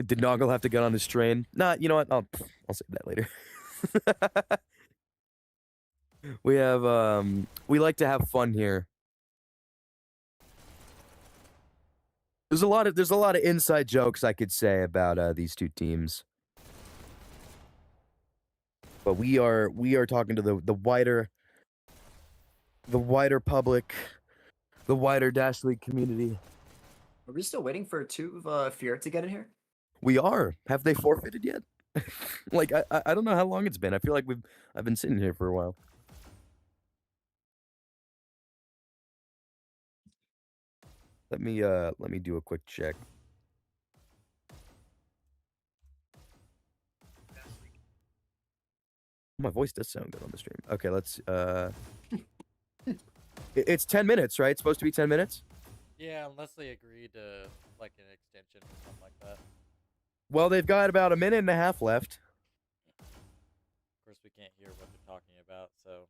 Did Noggle have to get on his train? Nah, you know what? I'll say that later. We have we like to have fun here. There's a lot of inside jokes I could say about these two teams. But we are talking to the wider public, the wider Dash League community. Are we still waiting for two of Fear to get in here? We are. Have they forfeited yet? Like I don't know how long it's been. I feel like I've been sitting here for a while. Let me do a quick check. My voice does sound good on the stream. Okay, let's it's 10 minutes, right? It's supposed to be 10 minutes? Yeah, unless they agree to like an extension or something like that. Well, they've got about a minute and a half left. Of course, we can't hear what they're talking about, so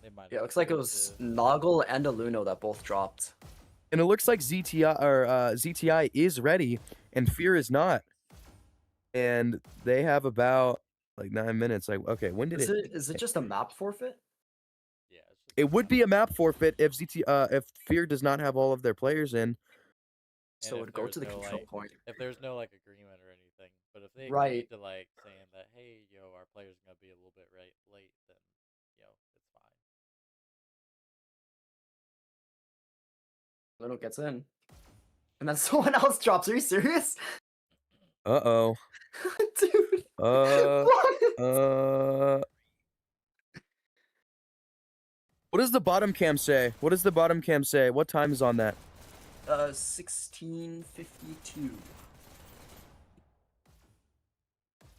They might. Yeah, it have looks like it agreed was to- Noggle and Aluno that both dropped. And it looks like ZTI is ready and Fear is not. And they have about like 9 minutes. Like, okay, when did Is it just a map forfeit? Yeah, it's just it would be a map forfeit if if Fear does not have all of their players in. So it if would go there's to the no, control like, point. if there's no like agreement or anything. But if they Right. agreed to like saying that, hey, yo, our players are gonna be a little bit late, then yo, it's fine. Aluno gets in. And then someone else drops. Are you serious? Uh-oh. Dude. What? What does the bottom cam say? What does the bottom cam say? What time is on that? 16:52.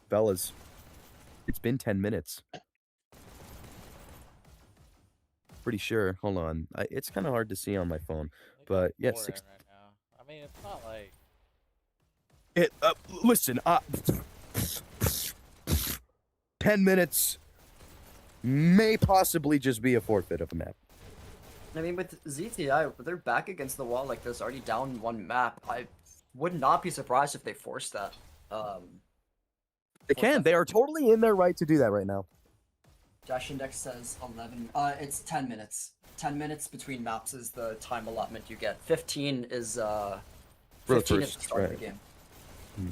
Fellas, it's been 10 minutes. Pretty sure. Hold on. It's kind of hard to see on my phone. They got But yeah, 4 in right now. I mean, it's not like listen, 10 minutes may possibly just be a forfeit of a map. I mean, with ZTI, they're back against the wall like this, already down one map. I would not be surprised if they force that. They can. They are totally in their right to do that right now. Dash Index says 11. It's 10 minutes. 10 minutes between maps is the time allotment you get. 15 is For the 15 is first, the start of right. the game. Hmm.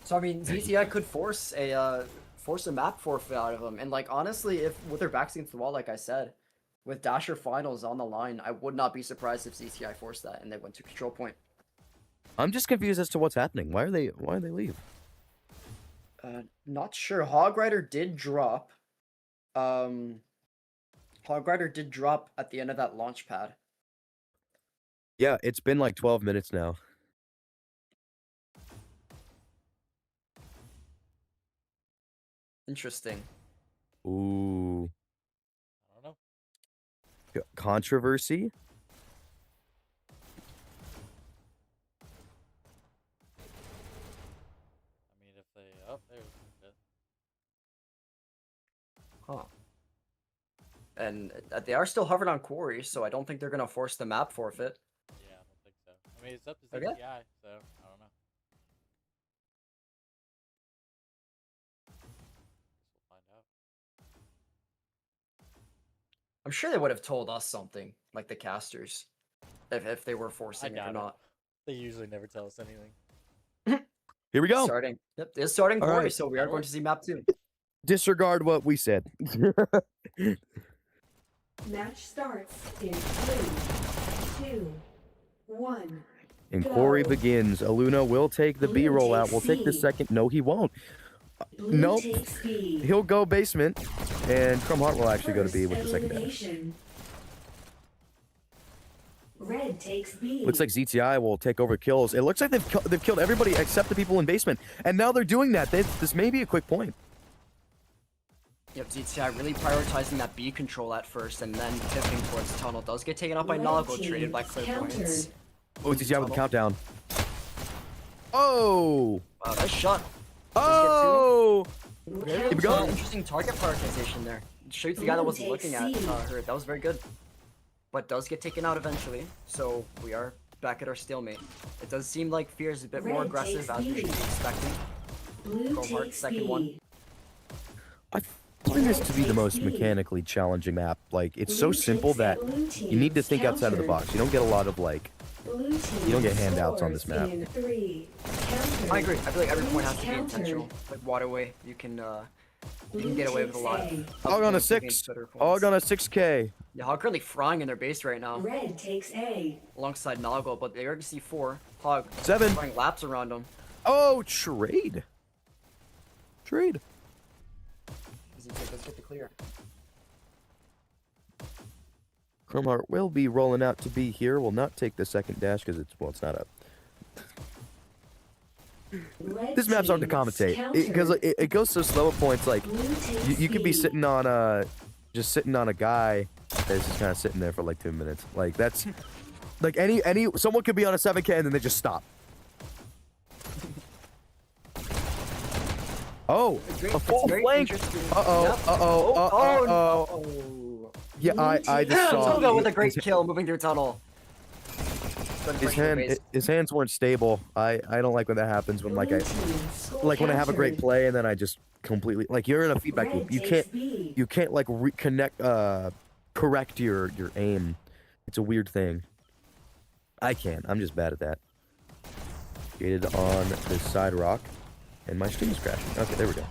So I mean, ZTI could force a map forfeit out of them, and like honestly, if with their backs against the wall, like I said, with Dasher finals on the line, I would not be surprised if ZTI forced that and they went to control point. I'm just confused as to what's happening. Why did they leave? Not sure. Hog Rider did drop. Hog Rider did drop at the end of that launch pad. Yeah, it's been like 12 minutes now. Interesting. Ooh. I don't know. Controversy? I mean, if they there's it. Huh. And they are still hovering on Quarry, so I don't think they're gonna force the map forfeit. Yeah, I don't think so. I mean, it's up to Okay. ZTI, so I don't know. Guess we'll find out. I'm sure they would have told us something, like the casters, if they were forcing it doubt or it. not. They usually never tell us anything. Here we go. Starting. Yep, it's starting All Quarry, right. so we are going to see map 2. Disregard what we said. Match starts in 3, 2, 1. And Quarry Go. begins. Aluna will take the B Blue roll out. takes Will take the C. second. No, he won't. Blue Nope. takes B. He'll go basement, and Chrome Heart will actually go to B with the second dash. Elimination. Red takes B. Looks like ZTI will take over kills. It looks like they've killed everybody except the people in basement, and now they're doing that. This may be a quick point. Yep, ZTI really prioritizing that B control at first, and then pivoting towards tunnel. Does get taken up by Red Nago, team traded by clear points. countered. Oh, ZTI with the countdown. Oh! Wow, nice shot. Oh! Very Keep it going. Interesting target prioritization there. Shoots the guy that wasn't looking at her. That was very good. But does get taken out eventually, so we are back at our stalemate. It does seem like Fear is a bit more Red aggressive takes as we B. should be expecting. Blue Chrome Heart, takes second B. one. I find this to be the most mechanically challenging map. Like, it's so Blue simple takes that blue you need to team's think outside of the countered. box. You don't get a lot of, like, Blue you don't get team handouts on this scores map. in 3. Countered. I agree. I feel like every point has to be Countered. intentional. Like Waterway, you can get away with a lot of. Hog on a points 6. against better Hog points. on a 6K. Yeah, Hog currently frying in their base right now, Red takes A. alongside Nago, but they already see 4. Hog 7. running laps around him. Oh, trade. Trade. Let's get the clear. Chrome Heart will be rolling out to B here. Will not take the second dash because it's not up. Red This map's hard to team commentate because countered. it goes so slow at points. Like Blue takes you could be B. sitting on just sitting on a guy that's just kind of sitting there for like 2 minutes. Like that's like someone could be on a 7K and then they just stop. Oh, Great, a it's full very flank. interesting. Uh-oh, Yep. uh-oh, uh-oh. Oh. Yeah, I just saw Toga with a great his, kill moving through tunnel. Good his pressure hand base. his hands weren't stable. I don't like when that happens when like I when I have a great play and then I just completely like you're in a feedback loop. You can't like correct your aim. It's a weird thing. I can't. I'm just bad at that. Gated on this side rock, and my stream is crashing. Okay, there we go.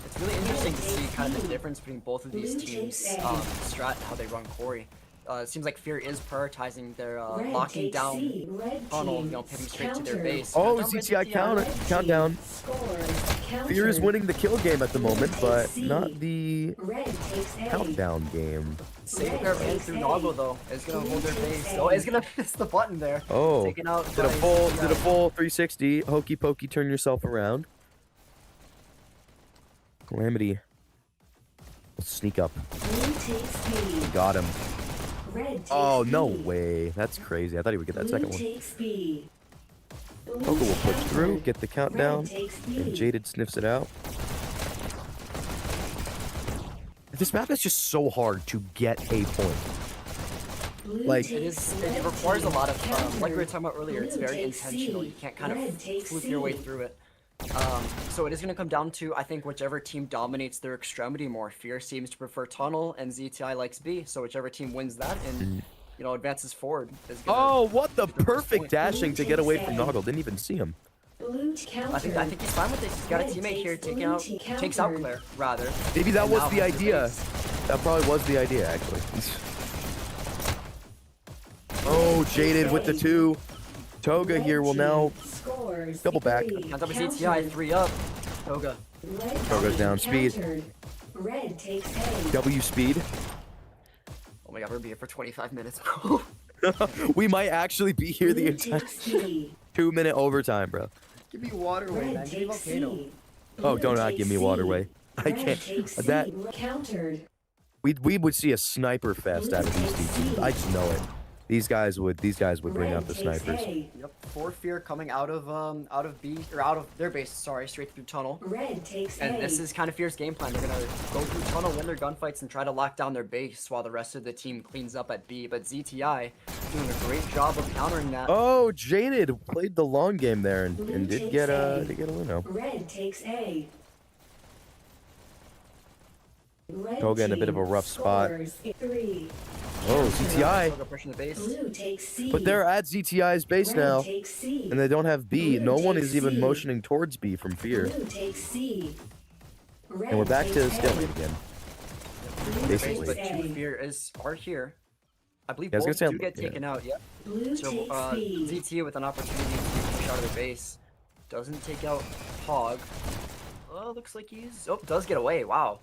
It's really interesting to see kind of the difference between both of these teams' strat and how they run Corey. It seems like Fear is prioritizing their locking down tunnel, pivoting straight to their base. Oh, ZTI countdown. Fear is winning the kill game at the moment, but not the countdown game. Save their man through Noggle though. Is gonna hold their base. Oh, it's gonna miss the button there. Oh, taken out did a full 360. Hokey pokey, turn yourself around. Calamity. Let's sneak up. Got him. Oh, no way. That's crazy. I thought he would get that second one. Poker will push through, get the countdown, and Jaded sniffs it out. This map is just so hard to get a point. Like, it requires a lot of, like we were talking about earlier, it's very intentional. You can't kind of fluke your way through it. So it is going to come down to, I think, whichever team dominates their extremity more. Fear seems to prefer tunnel, and ZTI likes B. So whichever team wins that and, advances forward is gonna oh, what the perfect dashing to get away from Noggle. Didn't even see him. I think he's fine with it. He's got a teammate here takes out Claire, rather. Maybe that was the idea. That probably was the idea, actually. Oh, Jaded with the 2. Toga here will now double back. Comes up with ZTI, 3 up. Toga. Toga's down speed. W speed. Oh my god, we're gonna be here for 25 minutes, bro. We might actually be here the entire 2-minute overtime, bro. Give me waterway, man. Give me volcano. Oh, don't not give me waterway. I can't. That we would see a sniper fest out of these two teams. I just know it. These guys would bring out the snipers. Yep, 4 Fear coming out of B or out of their base, sorry, straight through tunnel. And this is kind of Fear's game plan. They're gonna go through tunnel, win their gunfights, and try to lock down their base while the rest of the team cleans up at B. But ZTI doing a great job of countering that. Oh, Jaded played the long game there and did get a Luno. Red takes A. Toga in a bit of a rough spot. 3. Oh, ZTI. Blue takes C. But they're at ZTI's base now, and they don't have B. No one is even motioning towards B from Fear. Blue takes C. And we're back to stalemate again. Basically. But 2 Fear are here. I believe Yeah, I was both gonna do say, get taken out, yeah. Blue So takes B. ZT with an opportunity to push out of their base. Doesn't take out Hog. Oh, looks like does get away, wow.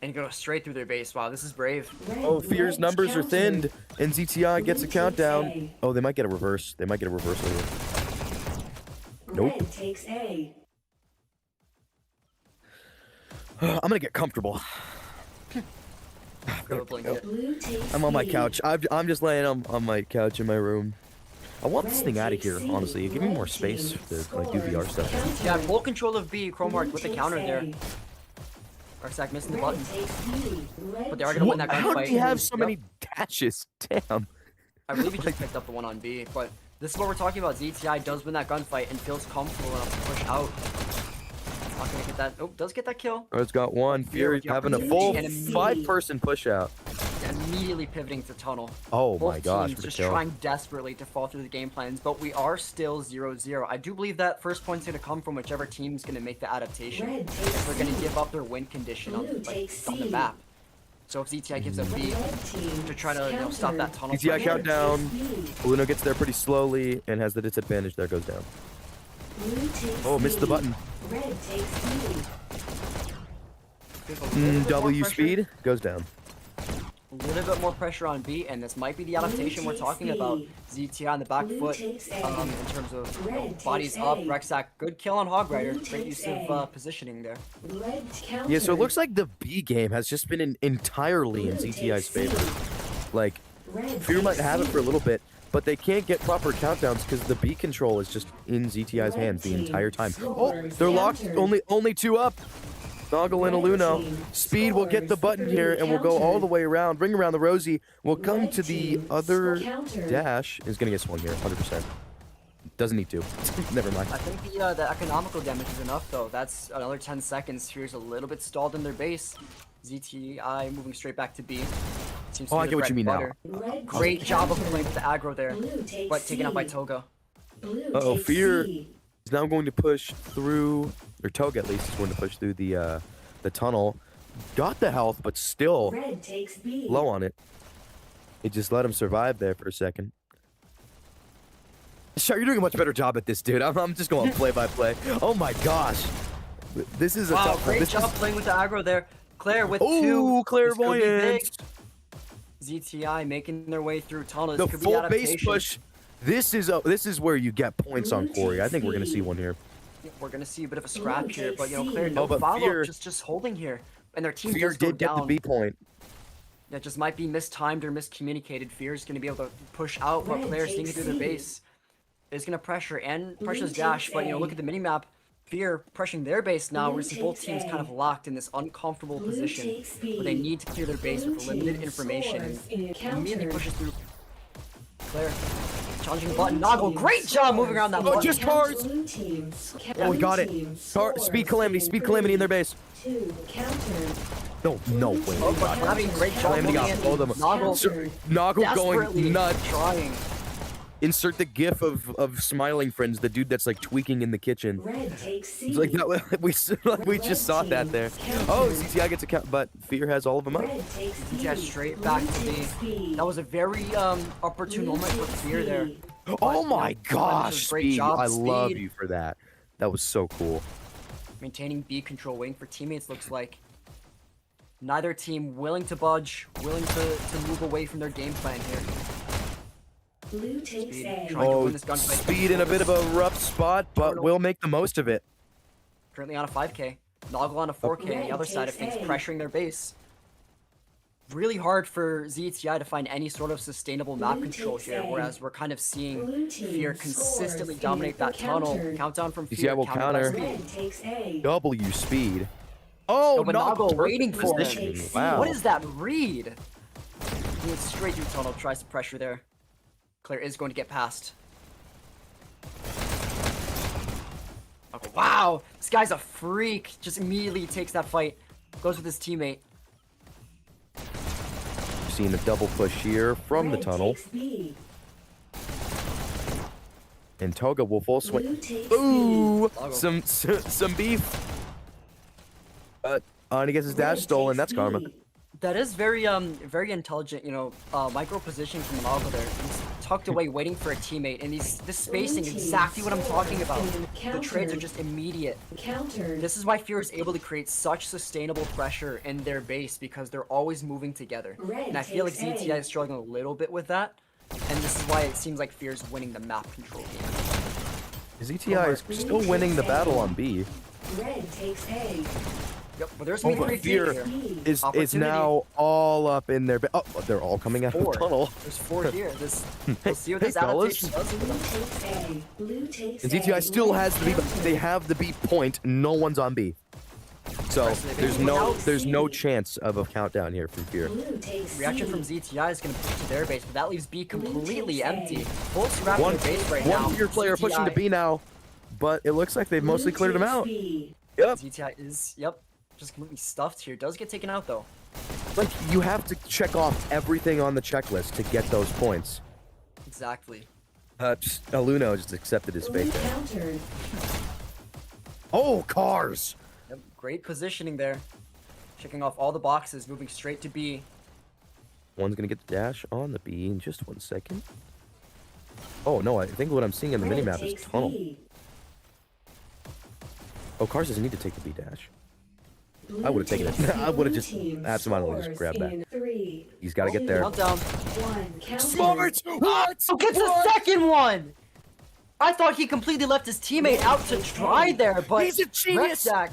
And go straight through their base. Wow, this is brave. Oh, Fear's numbers are thinned, and ZTI gets a countdown. Oh, they might get a reverse. They might get a reversal here. Nope. Red takes A. I'm gonna get comfortable. Blue takes I'm on my B. couch. I'm just laying on my couch in my room. I want this thing out of here, honestly. Give me more space to like do VR stuff. Yeah, full control of B. Chromark with the counter there. Arcsac missing the button. But they are gonna win that How gunfight. do you have so many dashes? Damn. I believe he just picked up the one on B, but this is what we're talking about. ZTI does win that gunfight and feels comfortable enough to push out. Not gonna get that. Oh, does get that kill. Oh, it's got one. Fury having a full 5-person push out. Immediately pivoting to tunnel. Oh Both my gosh, teams what a just kill. trying desperately to fall through the game plans, but we are still 0-0. I do believe that first point's gonna come from whichever team's gonna make the adaptation. If they're gonna give up their win condition on the map. So if ZTI gives up B to try to stop that tunnel. ZTI countdown. Luno gets there pretty slowly and has the disadvantage. There goes down. Oh, missed the button. Red takes W speed goes down. A little bit more pressure on B, and this might be the adaptation we're talking about. ZTI on the back foot in terms of bodies up. Rexac, good kill on Hog Rider. Great use of positioning there. B. Yeah, so it looks like the B game has just been entirely in ZTI's favor. Like, Red Fear might takes have it C. for a little bit, but they can't get proper countdowns because the B control is just in ZTI's Red hands the team entire time. Oh, scores they're locked. countered. Only 2 up. Noggle and Red Aluno. team Speed will get the scores button 3 here, and we'll go all countered. the way around. Bring around the Rosie. We'll come Red to the team other countered. dash. Is going to get swung here, 100%. Doesn't need to. Never mind. I think the economical damage is enough though. That's another 10 seconds. Fear's a little bit stalled in their base. ZTI moving straight back to B. Seems to Oh, be I the get what bread you mean and now. butter. Red Great team job of countered. playing with the aggro there, Blue takes but taken out by C. Toga. Blue Uh-oh, takes Fear C. is now going to push through, or Toga at least is going to push through the tunnel. Got the health, but still Red takes B. low on it. It just let him survive there for a second. Sure, you're doing a much better job at this, dude. I'm just going play by play. Oh my gosh. This is a Wow, tough one. great This job is... playing with the aggro there. Claire with Ooh, 2. clairvoyance. ZTI making their way through tunnel. This The could be full base adaptation. push. This is where you get points on Corey. I think we're gonna see one here. We're gonna see a bit of a scrap here, but you know, takes Claire, C. no Oh, but follow, Fear- just holding here, and their team Fear does go did get the down. B point. That just might be mistimed or miscommunicated. Fear's gonna be able to push out, but Red Claire's thinking takes through their C. base is gonna pressure and Blue pressures takes dash. But you know, A. look at the minimap. Fear pressuring their base now. Blue We're seeing both takes teams A. kind of locked in this uncomfortable Blue position takes B. where they need to clear their base Blue with limited team information. scores in And counter. immediately pushes through. Claire challenging the button. Noggle, great job moving around that Oh, button. just cars. Blue teams. Oh, we got it. Speed calamity in their base. 2 counter. No way. Oh, but having great job Calamity got moving in. both of them. Noggle Countered. Noggle desperately going nuts. trying. Insert the gif of smiling friends, the dude that's like tweaking in the kitchen. Red takes C. It's like that, we just saw that there. Oh, ZTI gets a count, but Fear has all of them up. Red takes B. Yeah, straight back Blue to B. takes B. That was a very opportune Blue moment for takes Fear there. B. Oh But, my you know, gosh, does a great Speed! job. I love Speed you for that. That was so cool. maintaining B control, waiting for teammates. Looks like neither team willing to budge, willing to move away from their game plan here. Blue takes Speed A. trying to Oh, win this gunfight. Speed in a bit of a rough spot, but we'll make the most of it. Currently on a 5K. Noggle on a 4K on the other side of things, Red takes A. pressuring their base. Really hard for ZTI to find any sort of sustainable map Blue control takes here, A. whereas we're kind of seeing Blue team Fear consistently scores dominate in that tunnel. counter. Countdown from ZTI Fear. will countered by counter. Speed. Red takes A. W Speed. Oh, Oh, but not Noggle perfect waiting for him. positioning. Wow. What is that read? He went straight through tunnel, tries to pressure there. Claire is going to get past. Okay, wow! This guy's a freak. Just immediately takes that fight. Goes with his teammate. Seeing a double push here from the Red tunnel, takes B. and Toga will full Blue swing. takes Ooh, Lago. some beef. And he gets his B. Red dash stolen. takes That's karma. B. That is very very intelligent, you know, micro position from Lago there. He's tucked away waiting for a teammate, and this spacing, team exactly what I'm talking about. scores in The trades are counter. just immediate. Countered. This is why Fear is able to create such sustainable pressure in their base, because they're always moving together. Red And I feel like takes ZTI A. is struggling a little bit with that, and this is why it seems like Fear is winning the map control game. ZTI is still winning the battle on B. Red takes A. Yep, but there's Oh, gonna be but 3 Fear here. is Opportunity. now all up in their. Oh, they're all coming out of 4. the tunnel. There's 4 here. We'll see what Hey, this fellas. adaptation does for Blue them. takes A. Blue takes And A. ZTI still Red has the B. countered. They have the B point. No one's on B. So there's no chance of a countdown here from Fear. Blue takes Reaction C. from ZTI is gonna push to their base, but that leaves B completely takes A. empty. Full scrap One their base right now. Fear player pushing to ZTI B now, but it looks like they've Blue mostly cleared him takes out. B. Yep. ZTI is, yep, just completely stuffed here. Does get taken out though. Like you have to check off everything on the checklist to get those points. Exactly. Aluno just accepted his Blue fate there. countered. Oh, cars! Yep, great positioning there. Checking off all the boxes, moving straight to B. One's gonna get the dash on the B in just 1 second. Oh no, I think what I'm seeing in the Red minimap is takes tunnel. B. Oh, cars doesn't need to take the B dash. Blue I would've taken it. takes I would've Blue just team absentmindedly just scores grabbed that. in 3, He's gotta get there. Countdown. 1. Countered. Smart! What? Oh, gets the second one! I thought he completely left his teammate out to try there, but He's a genius! Rekzak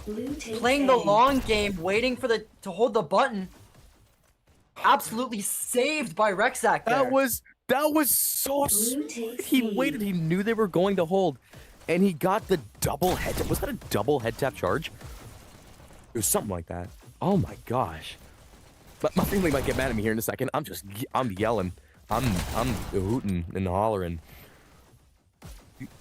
Blue takes playing the A. long game, waiting for to hold the button. Absolutely saved by Rexac there. That was so Blue smart. takes He lead. waited. He knew they were going to hold, and he got the double head. Was that a double head tap charge? It was something like that. Oh my gosh. But my family might get mad at me here in a second. I'm yelling. I'm hooting and hollering.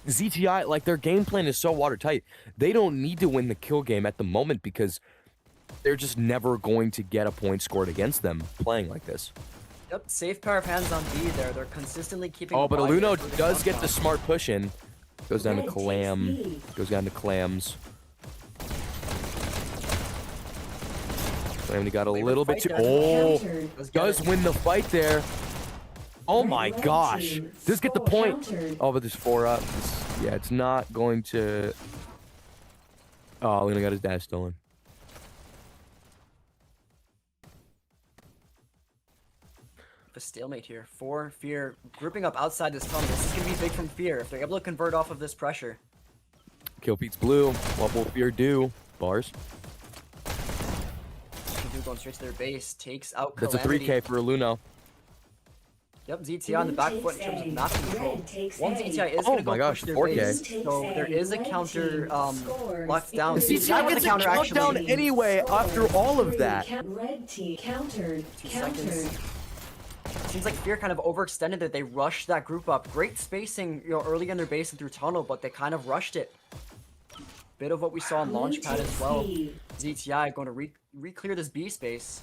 ZTI, like, their game plan is so watertight. They don't need to win the kill game at the moment because they're just never going to get a point scored against them playing like this. Yep, safe pair of hands on B there. They're consistently keeping. Oh, a but wide Aluno for the does get countdown. the smart push in. Goes down to Red takes Clam. lead. Goes down to Clams. Calamity got a Labor little bit fight too. there. Oh, Countered. does win the fight there. Oh my Red gosh. team Does get the score point. countered. Oh, but there's 4 up. Yeah, it's not going to. Oh, Luna got his dash stolen. A stalemate here. Fear grouping up outside this tunnel. This is gonna be big from Fear if they're able to convert off of this pressure. Kill Pete's blue. What will Fear do? Bars. Kadu going straight to their base takes out That's a Calamity. 3K for Aluno. Yep, ZTI on the back foot in terms of map control. Red takes One A. ZTI is Oh gonna go my gosh, push their 4K. base, Blue so takes there A. is a Red counter team scores. locked down. ZTI ZTI with gets the a counter countdown actually. anyway after all of that. Red team countered. 2 Countered. seconds. Seems like Fear kind of overextended it. They rushed that group up. Great spacing, early in their base and through tunnel, but they kind of rushed it. Bit of what we saw on Blue Launchpad as takes well. lead. ZTI going to re-clear this B space.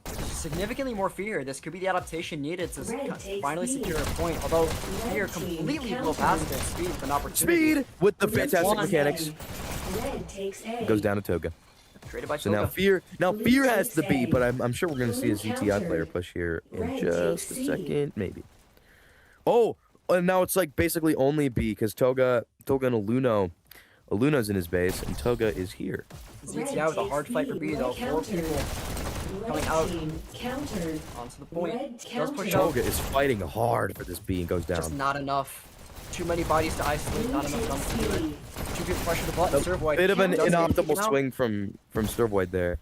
Significantly more Fear. This could be the adaptation needed to Red takes finally lead. secure a point. Although Fear Red team completely blew countered. past it. Speed with an opportunity. Speed with the Blue fantastic one. takes mechanics. A. Red takes A. Goes down to Toga. Traded by So now Toga. Blue Fear has takes the B, A. but I'm sure we're gonna see a Blue ZTI player countered. push here in Red just takes a C. second, maybe. Oh, and now it's like basically only B because Toga and Aluno's in his base, and Toga is here. ZTI with a hard fight for B though. 4 people coming out Team countered. onto the point. Red Does push countered. out. Toga is fighting hard for this B and goes Just down. not enough. Too many bodies to isolate, Blue not enough takes guns to do it. B. Too good pressure the button. Servoid. Bit of an does get inoptimal taken out. swing from Sturvoid there.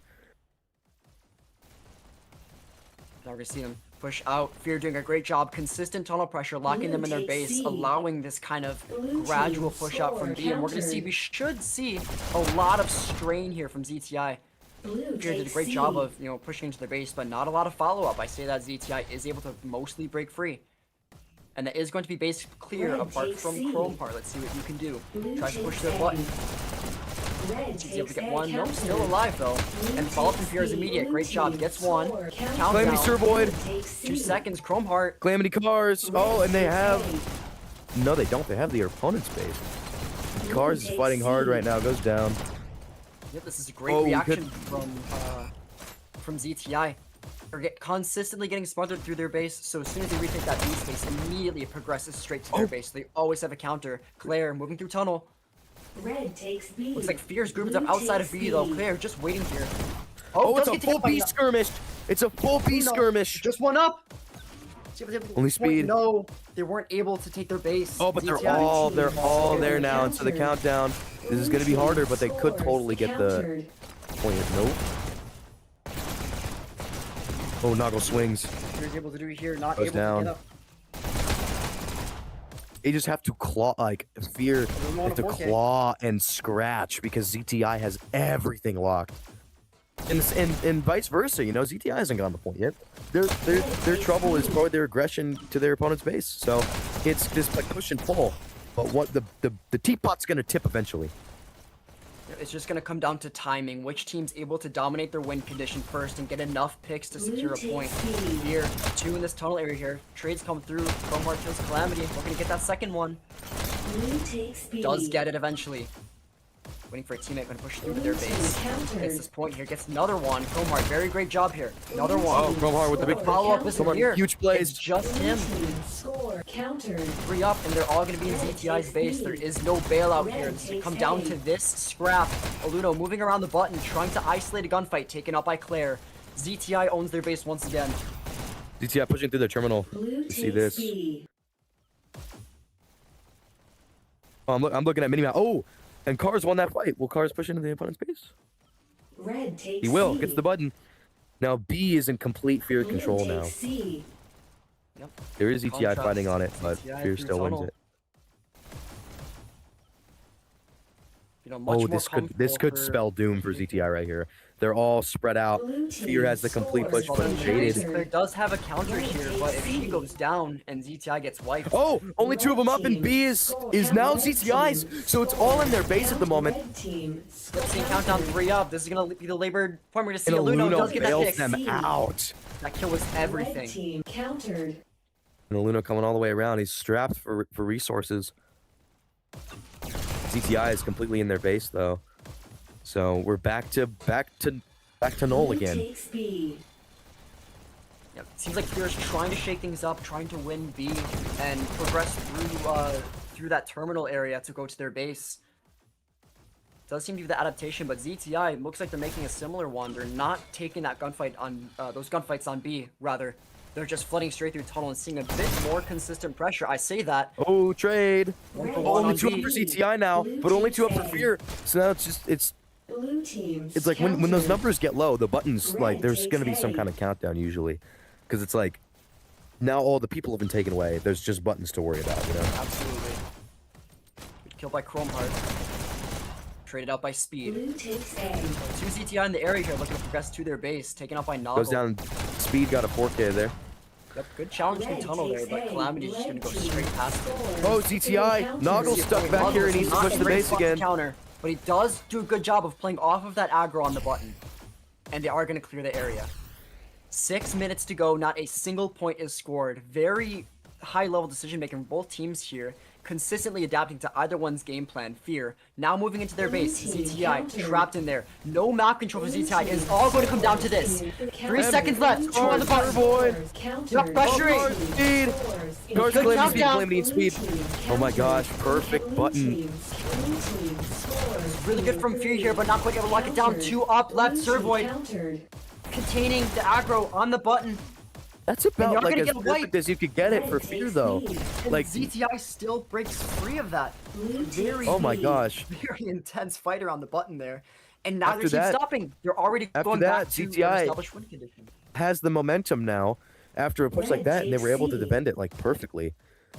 Now we're gonna see them push out. Fear doing a great job. Consistent tunnel pressure, locking Blue them in their takes base, C. allowing this kind of Blue gradual team push out from score B. And we're gonna see, countered. we should see a lot of strain here from ZTI. Blue Fear did a takes great C. job of, pushing into their base, but not a lot of follow-up. I say that ZTI is able to mostly break free. And that is going to be base clear Red apart takes from C. Chrome Heart. Let's see what you can do. Blue Tries to push takes their A. button. Red He's able takes to get A. one. Nope, Countered. still alive though. Blue And follow from takes Fear is C. immediate. Blue Great job. team Gets one. score. Countdown. Calamity Sturvoid. Blue takes C. 2 seconds. Chrome Heart. Calamity Cars. Oh, and they Red have. takes No, they don't. They have their opponent's base. Blue Cars is takes fighting hard C. right now. Goes down. Yep, this is a great Oh, we reaction from ZTI. They're consistently getting smothered through their base, so as soon as they retake that B space, immediately it progresses straight to their base. So they always have a counter. Claire moving through tunnel. Red takes B. Looks like Fear's grouped Blue up outside of takes B though. Claire just waiting here. Oh, it's does a get full taken by B no- skirmish. It's a full B no, skirmish. Just one up. See if they have the Only point. speed. No, they weren't able to take their base. Oh, but they're ZTI. all there now. And so the countdown. This is gonna be harder, but they could totally get the point. Nope. Oh, Noggle swings. Fear's able to do it here, not Goes able down. to get up. They just have to claw, like, Fear. They They want have to a 4K. claw and scratch because ZTI has everything locked. And vice versa, ZTI hasn't gotten the point yet. Their trouble is probably their aggression to their opponent's base. So it's just like push and pull. But what the teapot's gonna tip eventually. It's just gonna come down to timing. Which team's able to dominate their win condition first and get enough picks to secure a point. Here, 2 in this tunnel area here. Trades come through. Chrome Heart kills Calamity. We're gonna get that second one. Blue takes B. Does get it eventually. Waiting for a teammate, gonna push through to their base. Gets this point here, gets another one. Chrome Heart, very great job here. Another one. Oh, Chrome Heart with the big Follow up isn't here. huge plays. It's just him. Score countered. 3 up, and they're all gonna be in ZTI's base. There is no bailout here. It's gonna come down to this scrap. Aluno moving around the button, trying to isolate a gunfight, taken out by Claire. ZTI owns their base once again. ZTI pushing through their terminal. Blue You takes see this? B. Oh, I'm looking at minimap. Oh, and Cars won that fight. Will Cars push into the opponent's base? Red takes He will. C. Gets the button. Now B is in complete Fear Blue control takes now. C. Yep. There is ETI Contrast. fighting on it, but ETI Fear through still wins tunnel. it. You know, much Oh, more this could comfortable spell doom for ZTI right here. They're all spread out. Blue Fear team has the complete push, scores. but Well, Jaded. Claire does have a counter here, but if she goes down and ZTI gets wiped, Oh, only two of them up, and B is now ZTI's. So it's all in their base at the moment. Red team let's see countdown 3 up. This is gonna be the labored point. We're gonna see And Luno Aluno does get that bails kick. them out. That kill was Red everything. team countered. And Aluno coming all the way around. He's strapped for resources. ZTI is completely in their base though. So we're back to null Blue again. takes B. Yep. Seems like Fear's trying to shake things up, trying to win B and progress through that terminal area to go to their base. Does seem to be the adaptation, but ZTI looks like they're making a similar one. They're not taking that gunfight on those gunfights on B. Rather, they're just flooding straight through tunnel and seeing a bit more consistent pressure. I say that. Oh, trade. Red Only two up team for ZTI now, Blue but only two up team for A. Fear. So now it's Blue team like when those countered. numbers get low, the buttons like Red there's takes gonna be some A. kind of countdown usually, because it's like now all the people have been taken away. There's just buttons to worry about, you know. Absolutely. Good kill by Chrome Heart. Traded out by Speed. Blue takes A. Two ZTI in the area here looking to progress to their base, taken out by Noggle. Goes down. Speed got a 4K there. Yep, good challenge through Red tunnel there, takes but A. Calamity's just Red gonna go team straight past him. scores. Oh, ZTI. Countered. Noggle's stuck back here and needs to Not push in the great base spot to again. Counter, but he does do a good job of playing off of that aggro on the button. And they are going to clear the area. 6 minutes to go, not a single point is scored. Very high level decision making from both teams here. Consistently adapting to either one's game plan. Fear now moving into their Blue base. team ZTI countered. trapped in there. No map control for Blue ZTI. team It's all going to come down to this. team 3 countered. seconds left. Blue Throw on the team button. Boy. countered. Not pressuring. Blue team Speed. scores. Guards Good claim speed, countdown. claim need speed. Blue team Oh my countered. gosh, perfect Blue button. team scores. Really good from Fear here, but not quite able to lock it down. Countered. 2 up left. Blue team Servoid countered. containing the aggro on the button. That's you're about like gonna as get perfect wiped. as you could get it Red for Fear takes though. lead. And Like, ZTI still breaks free of that. Blue Very, takes oh my lead. gosh. very intense fight around the button there. And now After their team's that- stopping. They're already after going that, back to ZTI an established win condition. Has the momentum now after a push like Red that, and they were able to takes defend it like perfectly.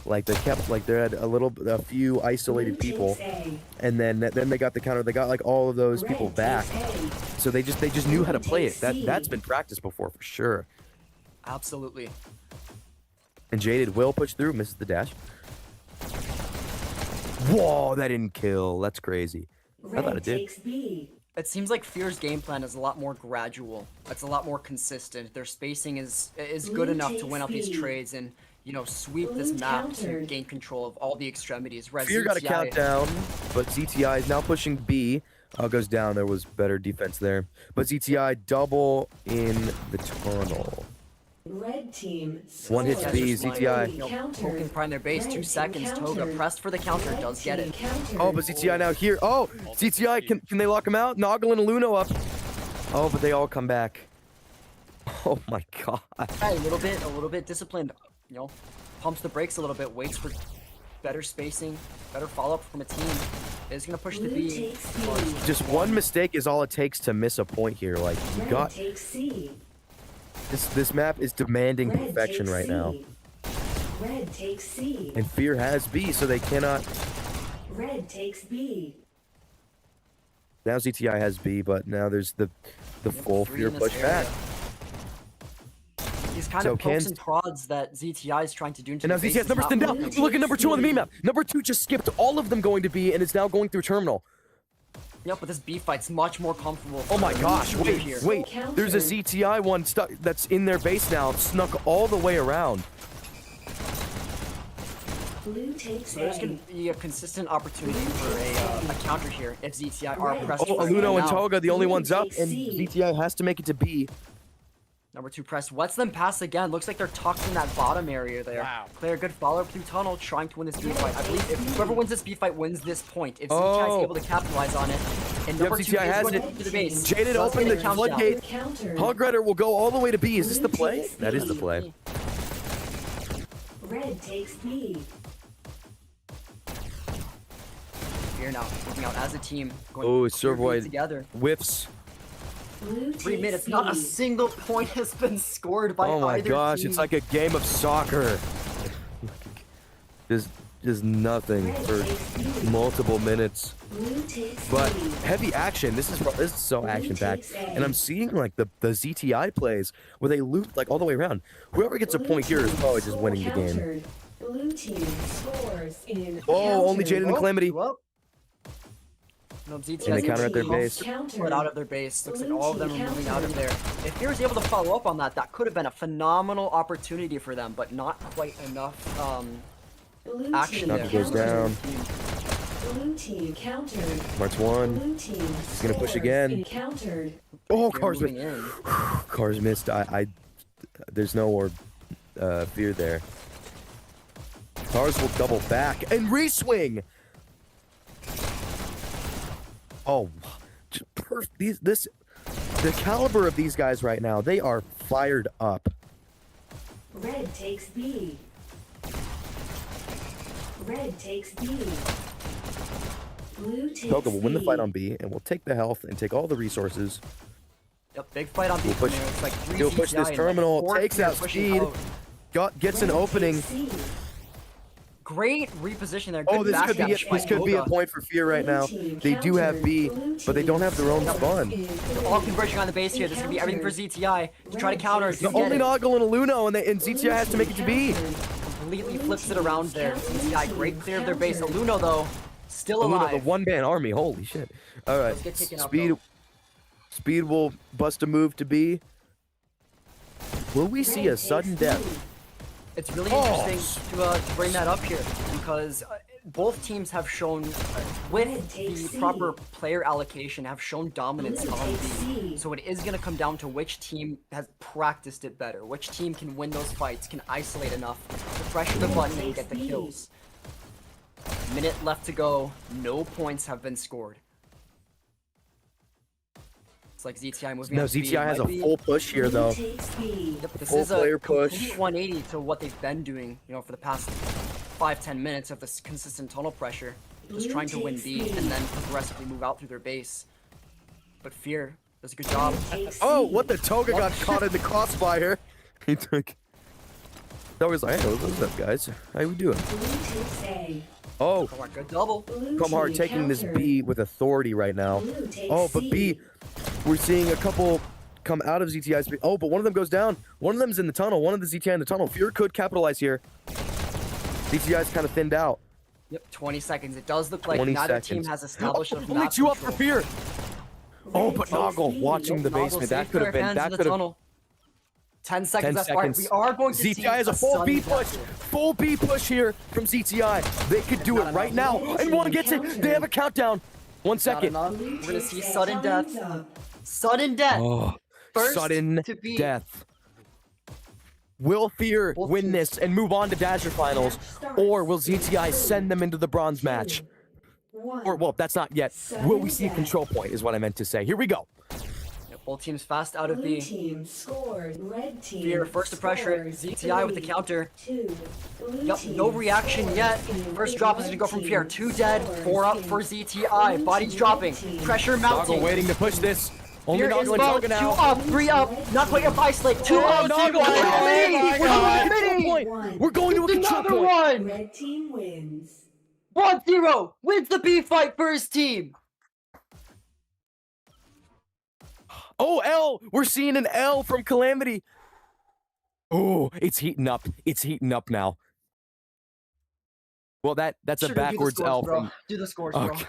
Like they kept like they had a few isolated Blue people, takes A. and then they got the counter. They got like all of those people Red back. takes A. So they just knew how to play it. Takes C. That's been practiced before for sure. Absolutely. And Jaded will push through, misses the dash. Whoa, that didn't kill. That's crazy. I thought Red it did. takes B. It seems like Fear's game plan is a lot more gradual. It's a lot more consistent. Their spacing is good Blue enough to takes win out these B. trades and, you know, sweep this Blue map to countered. gain control of all the extremities. Whereas Fear got a ZTI countdown, but ZTI is now pushing B. Goes down. There was better defense there. But ZTI double in the tunnel. Red team One hits scores. B, Just like, ZTI. you know, Countered. poking prime their base. Red 2 team seconds. Toga countered. pressed for the counter. Red Does get team it. countered. Oh, but ZTI now here. Oh, ZTI, can they lock him out? Noggle and Luno up. Oh, but they all come back. Oh my god. A little bit disciplined. You know, pumps the brakes a little bit. Waits for better spacing, better follow up from a team. Is gonna push the Blue B. takes B. Just one mistake is all it takes to miss a point here. Like you Red got takes C. this map is demanding Red perfection takes right now. C. Red takes C. And Fear has B, so they cannot. Red takes B. Now ZTI has B, but now there's the full 3 Fear in this push area. back. These kind So of pokes can- and prods that ZTI is trying to do into And now their base ZTI's is numbers not thinned out. working. Look at number 2 on the meme map. Number 2 just skipped all of them going to B, and it's now going through terminal. Yep, but this B fight's much more comfortable. Oh my for gosh, Fear wait, here. wait. Countered. There's a ZTI one stuck that's in their base now, snuck all the way around. Blue takes So there's A. gonna be a consistent opportunity for a counter here if ZTI are Red pressed. Oh, for it Aluno and now. Toga, the only Blue ones up, takes and C. ZTI has to make it to B. Number 2 press lets them pass again. Looks like they're tucked in that bottom area there. Wow. Clear good follow up through tunnel, trying to win this B fight. I believe if whoever wins this B fight wins this point. If ZTI Oh. is able to capitalize on it, and number 2 ZTI is has going it. to the base. Jaded does opened get a the countdown. floodgate. Countered. Hogrider will go all the way to B. Is this the play? That is the play. Red takes B. Fear now moving out as a team. Going Oh, to clear B Servoid together. whiffs. Blue 3 takes minutes, not a B. single point has been scored by Oh my either gosh, team. it's like a game of soccer. There's nothing Red for takes B. multiple minutes. Blue takes But B. heavy action. This is so Blue action packed, takes A. and I'm seeing like the ZTI plays where they loot like all the way around. Whoever gets a Blue point here is team probably just score winning the game. countered. Blue team scores in Oh, only countered. Jaden and Calamity. Well, no, ZTI And they Blue counter at their team base. countered. Put out of their base. Looks like Blue all of them team are moving out of countered. there. If he was able to follow up on that, that could have been a phenomenal opportunity for them, but not quite enough Blue action team there. Knocker goes down. Blue team countered. Marks one. Blue team He's gonna push scores again. in countered. Oh, They're cars moving missed. in. Cars missed. There's no more fear there. Cars will double back and reswing. Oh, the caliber of these guys right now. They are fired up. Red takes B. Red takes B. Blue takes Toga will win the B. fight on B, and we'll take the health and take all the resources. Yep, big fight on B. We'll push- It's like 3 he'll push ZTI this and terminal, four takes here out pushing speed. out. Gets an Red opening. takes C. Great reposition there. Oh, Good this could be backdash by this could be a Toga. point for fear right now. They do have B, but they don't have their own spawn. They're all converging on the base here. This is gonna be everything for ZTI to try to counter. The Do only get it. Noggle and a Luno, and ZTI has to make it to B. Completely flips it around there. ZTI great clear of their base. Aluno though, still Luno, alive. the one-man army. Holy shit! All right, Let's get taken out, speed. though. Speed will bust a move to B. Will we see a sudden death? It's really Oh. interesting to bring that up here because both teams have shown, with the proper player allocation, have shown dominance on B. So it is going to come down to which team has practiced it better, which team can win those fights, can isolate enough to pressure the button and get the kills. Minute left to go. No points have been scored. It's like ZTI moving No, up to B. ZTI has a Might be- full push here though. Takes B. Yep, this Full is a player push. complete 180 to what they've been doing, for the past 5-10 minutes of this consistent tunnel pressure. Just Blue trying to win takes B B. and then progressively move out through their base. But Fear does a good job. Takes Oh, C. what the Toga got caught in the crossfire. He took. Toga's like, hey, what's up, guys? How we doing? Blue takes A. Oh, Come on, good double. Blue Come hard team taking this countered. B with authority right now. Blue takes Oh, but C. B, we're seeing a couple come out of ZTI's. Oh, but one of them goes down. One of them's in the tunnel. One of the ZTI in the tunnel. Fear could capitalize here. ZTI's kind of thinned out. Yep, 20 seconds. It does look like 20 neither seconds. team has established enough Only map two up for control. Fear. Oh, Red but takes Noggle B. watching the Noggle basement. safe That could have pair been. hands in That the could have. tunnel. 10 seconds 10 left. All right, seconds. we are going to see ZTI has a full B sudden push. death here. Full B push here from ZTI. They could do it right now. And one gets it. They have a countdown. 1 Not second. enough. Blue We're gonna takes see A. sudden death. Time's up. Sudden death. Oh, First sudden to be- death. Will Fear Both win teams- this and move on to Dasher Finals, or will ZTI send them into the bronze match? One. Or, well, that's not yet. Will we see a control point, is what I meant to say. Here we go. Yep, both teams fast out of Blue B. team scored. Red team. Fear first to pressure it. scores ZTI with the 3, counter. 2. Blue Yep, team no reaction yet. scores in. First drop is gonna go from Red Fear. team 2 dead, 4 up scores for in. ZTI. Blue Bodies team, dropping. red team. Pressure mounting. Noggle waiting to push this. Only Fear Noggle and inbound. Toga 2 now. up, 3 up. Not quite up isolate. 2 up. Noggle, We're we're going going to a control mini. point. We're going to a control Another point. one. Red team wins. 1-0. Wins the B fight for his team. Oh, L. We're seeing an L from Calamity. Oh, it's heating up. It's heating up now. Well, that's a Sugar, do the backwards scores, L bro. from. Do the scores, bro. Okay.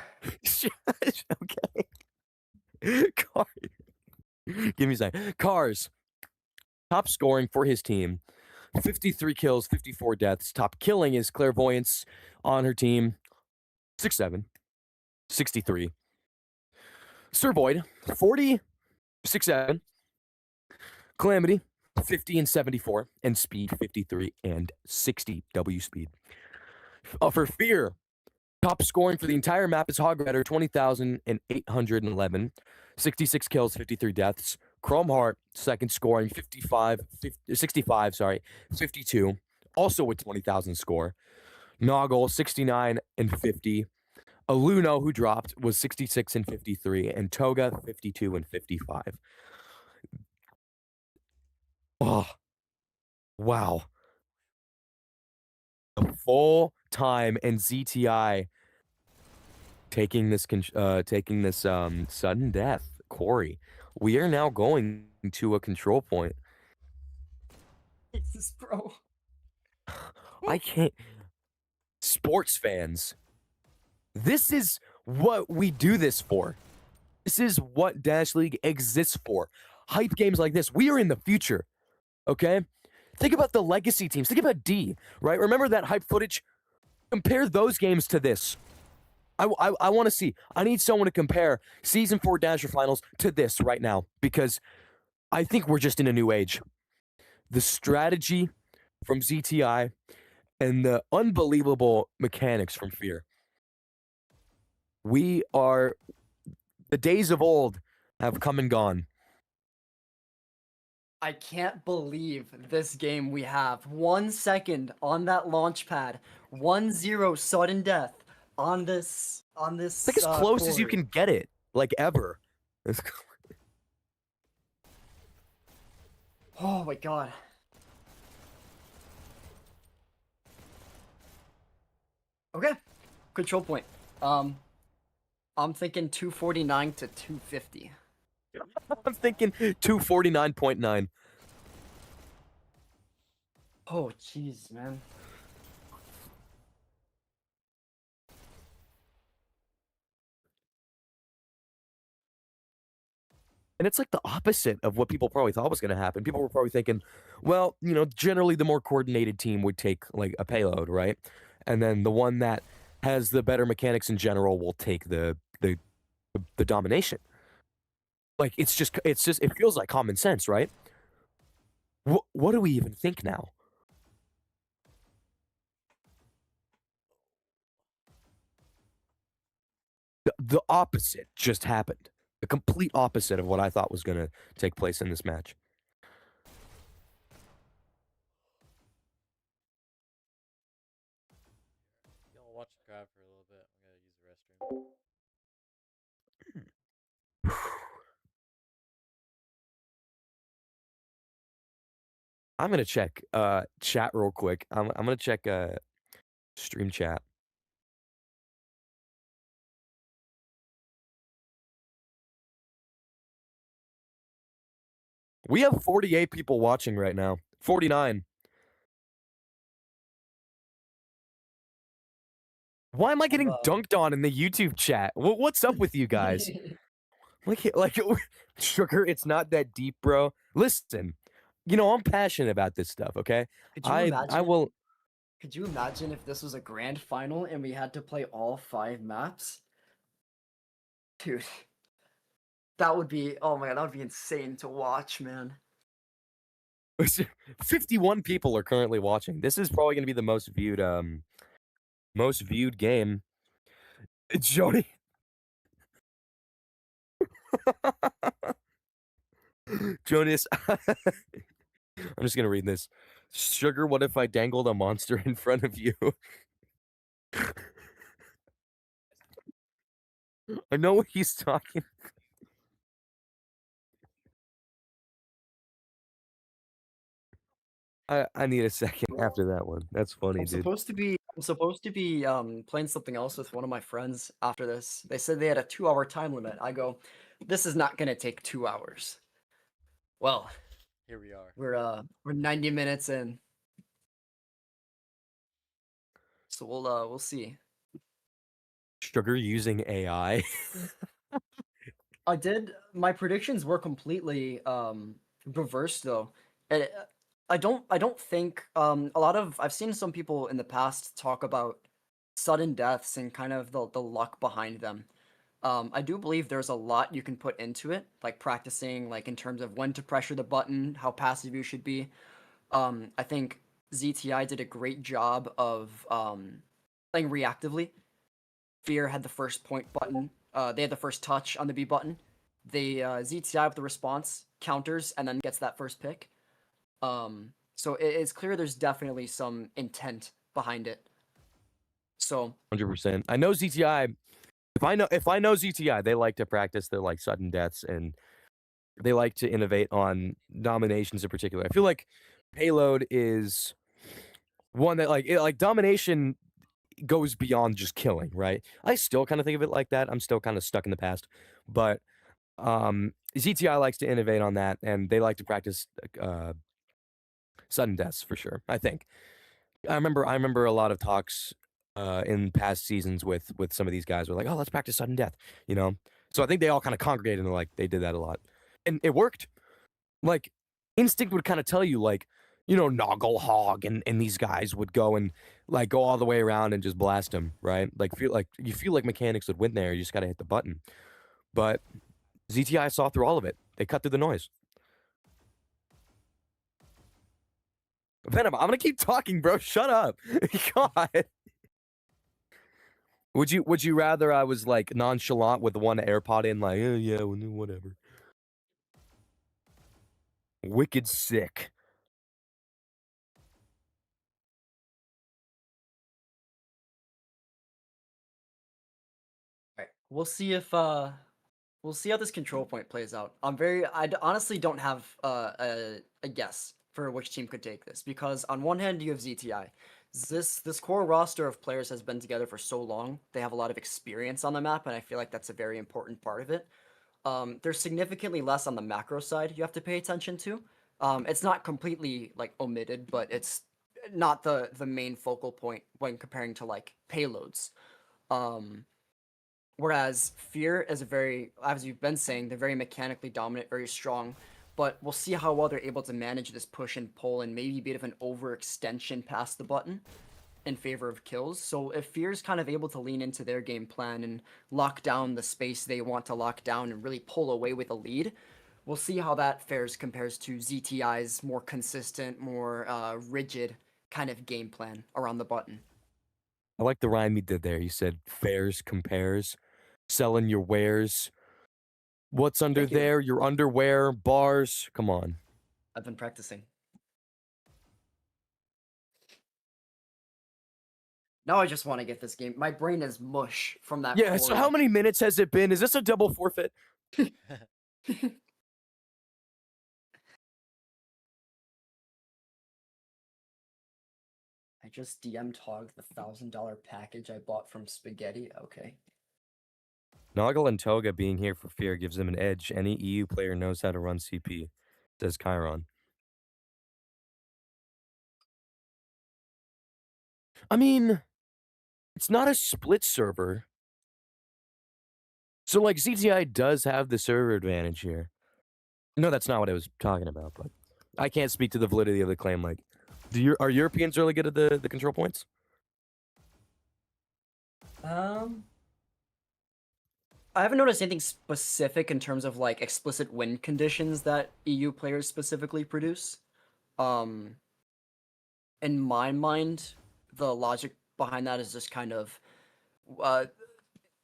Okay. Car. Give me a second. Cars. Top scoring for his team. 53 kills, 54 deaths. Top killing is Clairvoyance on her team. 6-7. 63. Sir Void. 46-7. Calamity. 50 and 74. And Speed. 53 and 60. W Speed. For Fear. Top scoring for the entire map is Hogrider, 20,811. 66 kills, 53 deaths. Chrome Heart, second scoring, 65, 52. Also with 20,000 score. Noggle, 69 and 50. Aluno, who dropped, was 66 and 53, and Toga 52 and 55. Oh, wow. The full time and ZTI taking this sudden death. Corey, we are now going to a control point. Jesus, bro. I can't. Sports fans, this is what we do this for. This is what Dash League exists for. Hype games like this. We are in the future. Okay? Think about the legacy teams. Think about D, right? Remember that hype footage? Compare those games to this. I want to see. I need someone to compare Season 4 Dasher Finals to this right now because I think we're just in a new age. The strategy from ZTI and the unbelievable mechanics from Fear. The days of old have come and gone. I can't believe this game we have 1 second on that launch pad, 1-0 sudden death on this. It's like as close as you can get it, like ever. Oh my god. Okay, control point. I'm thinking 249 to 250. I'm thinking 249.9. Oh jeez, man. And it's like the opposite of what people probably thought was going to happen. People were probably thinking, well, generally the more coordinated team would take like a payload, right? And then the one that has the better mechanics in general will take the domination. Like it feels like common sense, right? What do we even think now? The opposite just happened. The complete opposite of what I thought was going to take place in this match. Y'all watch the crowd for a little bit. I'm gonna use the restroom. I'm gonna check chat real quick. I'm gonna check stream chat. We have 48 people watching right now. 49. Why am I getting dunked on in the YouTube chat? What's up with you guys? like Sugar, it's not that deep, bro. Listen, I'm passionate about this stuff, okay? Could you I imagine? will. Could you imagine if this was a grand final and we had to play all 5 maps? Dude. That would be, oh my god, that would be insane to watch, man. 51 people are currently watching. This is probably gonna be the most viewed game. Jody. Jonas. I'm just gonna read this. Sugar, what if I dangled a monster in front of you? I know what he's talking. I need a second after that one. That's funny, I'm dude. supposed to be playing something else with one of my friends after this. They said they had a 2-hour time limit. I go, this is not gonna take 2 hours. Well, Here we are. we're 90 minutes in. So we'll see. Sugar using AI. My predictions were completely reversed though. And I don't think I've seen some people in the past talk about sudden deaths and kind of the luck behind them. I do believe there's a lot you can put into it, like practicing, like in terms of when to pressure the button, how passive you should be. I think ZTI did a great job of playing reactively. Fear had the first point button. They had the first touch on the B button. They ZTI with the response counters and then gets that first pick. So it's clear there's definitely some intent behind it. So 100%. I know ZTI. If I know ZTI, they like to practice their like sudden deaths and they like to innovate on dominations in particular. I feel like payload is one that like domination goes beyond just killing, right? I still kind of think of it like that. I'm still kind of stuck in the past, but ZTI likes to innovate on that, and they like to practice sudden deaths for sure. I think I remember a lot of talks in past seasons with some of these guys were like, oh, let's practice sudden death, you know. So I think they all kind of congregated and like they did that a lot, and it worked. Like instinct would kind of tell you like, you know, Noggle Hog and these guys would go and like go all the way around and just blast them, right? Like you feel like mechanics would win there. You just got to hit the button. But ZTI saw through all of it. They cut through the noise. Venom, I'm gonna keep talking, bro. Shut up. God. Would you rather I was like nonchalant with one AirPod in, like, oh yeah, whatever. Wicked sick. all right, we'll see if we'll see how this control point plays out. Honestly don't have a guess for which team could take this because on one hand you have ZTI. This core roster of players has been together for so long. They have a lot of experience on the map, and I feel like that's a very important part of it. There's significantly less on the macro side you have to pay attention to. It's not completely like omitted, but it's not the main focal point when comparing to like payloads. Whereas Fear is a very, as you've been saying, they're very mechanically dominant, very strong. But we'll see how well they're able to manage this push and pull and maybe a bit of an overextension past the button in favor of kills. So if Fear's kind of able to lean into their game plan and lock down the space they want to lock down and really pull away with a lead, we'll see how that fares compares to ZTI's more consistent, more rigid kind of game plan around the button. I like the rhyme you did there. You said fares compares, selling your wares. What's under Thank you. there? Your underwear, bars. Come on. I've been practicing. Now I just want to get this game. My brain is mush from that. Yeah, so how many minutes has it been? Is this a double forfeit? I just DM'd Hog the $1,000 package I bought from Spaghetti. Okay. Noggle and Toga being here for Fear gives them an edge. Any EU player knows how to run CP, says Chiron. I mean, it's not a split server. So, like, ZTI does have the server advantage here. No, that's not what I was talking about, but I can't speak to the validity of the claim. Like, are Europeans really good at the control points? I haven't noticed anything specific in terms of like explicit win conditions that EU players specifically produce. In my mind, the logic behind that is just kind of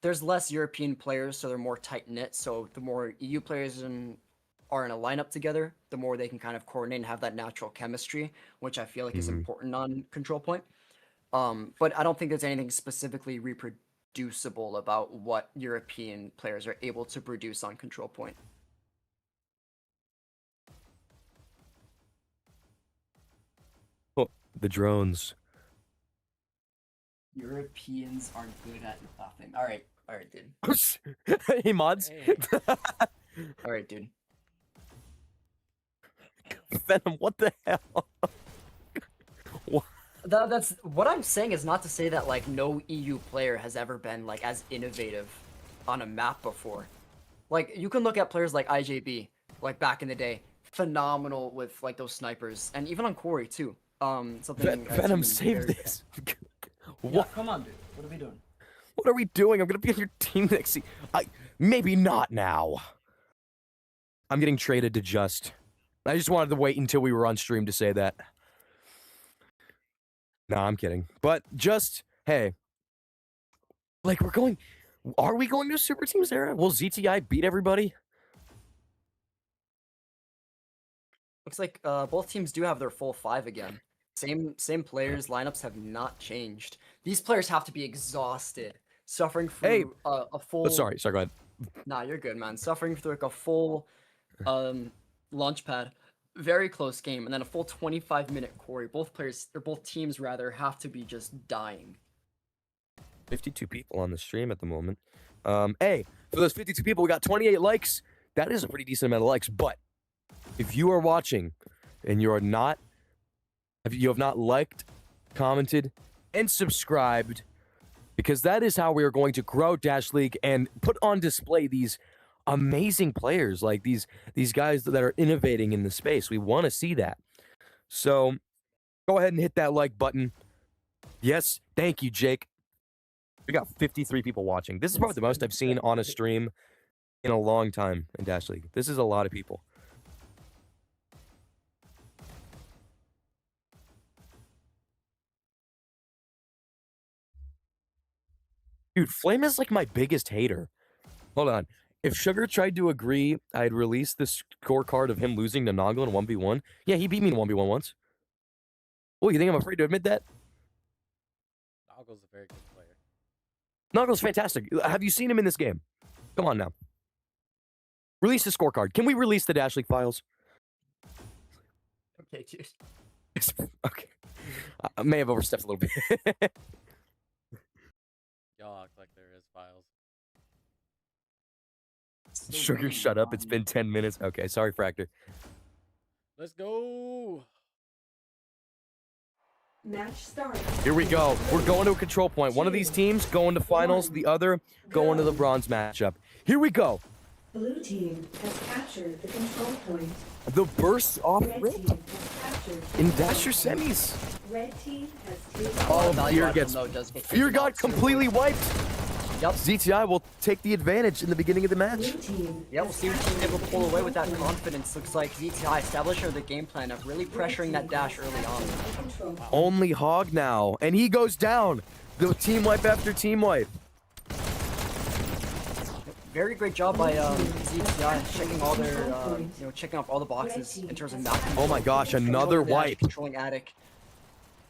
there's less European players, so they're more tight knit. So the more EU players are in a lineup together, the more they can kind of coordinate and have that natural chemistry, which I feel like is important on control point. But I don't think there's anything specifically reproducible about what European players are able to produce on control point. Oh, the drones. Europeans are good at nothing. All right, dude. Hey, mods. Hey. All right, dude. Venom, what the hell? That's what I'm saying is not to say that like no EU player has ever been like as innovative on a map before. Like you can look at players like IJB, like back in the day, phenomenal with like those snipers, and even on Quarry too. Something. Venom, save this. Yeah, come on, dude. What are we doing? What are we doing? I'm gonna be on your team next season. Maybe not now. I'm getting traded to Just. I just wanted to wait until we were on stream to say that. No, I'm kidding. But just, hey, like are we going to Super Teams era? Will ZTI beat everybody? Looks like both teams do have their full 5 again. Same players. Lineups have not changed. These players have to be exhausted, suffering through Hey, a full. Sorry, go ahead. Nah, you're good, man. Suffering through like a full launch pad, very close game, and then a full 25-minute quarry. Both players, or both teams rather, have to be just dying. 52 people on the stream at the moment. Hey, for those 52 people, we got 28 likes. That is a pretty decent amount of likes. But if you are watching and you have not liked, commented, and subscribed, because that is how we are going to grow Dash League and put on display these amazing players, like these guys that are innovating in the space. We want to see that. So go ahead and hit that like button. Yes, thank you, Jake. We got 53 people watching. This is probably the most I've seen on a stream in a long time in Dash League. This is a lot of people. Dude, Flame is like my biggest hater. Hold on. If Sugar tried to agree I'd release the scorecard of him losing to Noggle in 1v1, yeah, he beat me in 1v1 once. Oh, you think I'm afraid to admit that? Noggle's a very good player. Noggle's fantastic. Have you seen him in this game? Come on now. Release the scorecard. Can we release the Dash League files? Okay, dude. Okay. I may have overstepped a little bit. Y'all act like there is files. Sugar, shut up. It's been 10 minutes. Okay, sorry, Fractor. Let's go. Match start. Here we go. We're going to a control point. One of these teams going to finals, the other going to the bronze matchup. Here we go. Blue team has captured the control point. The burst off Red rip team has captured the in control Dasher point. semis. Red team has taken Oh, Value Fear item, gets though, does get Fear taken got out soon. completely wiped. Yep. ZTI will take the advantage in the beginning of the match. Blue team. Yeah, we'll see if she's able to pull away with that confidence. Looks like ZTI establishing the game plan of really pressuring that dash early on. The control point. Only Hog now, and he goes down. The team wipe after team wipe. Very great job by ZTI checking all their, checking off all the boxes in terms of map. Oh my gosh, another Controlling dash, wipe. Controlling attic.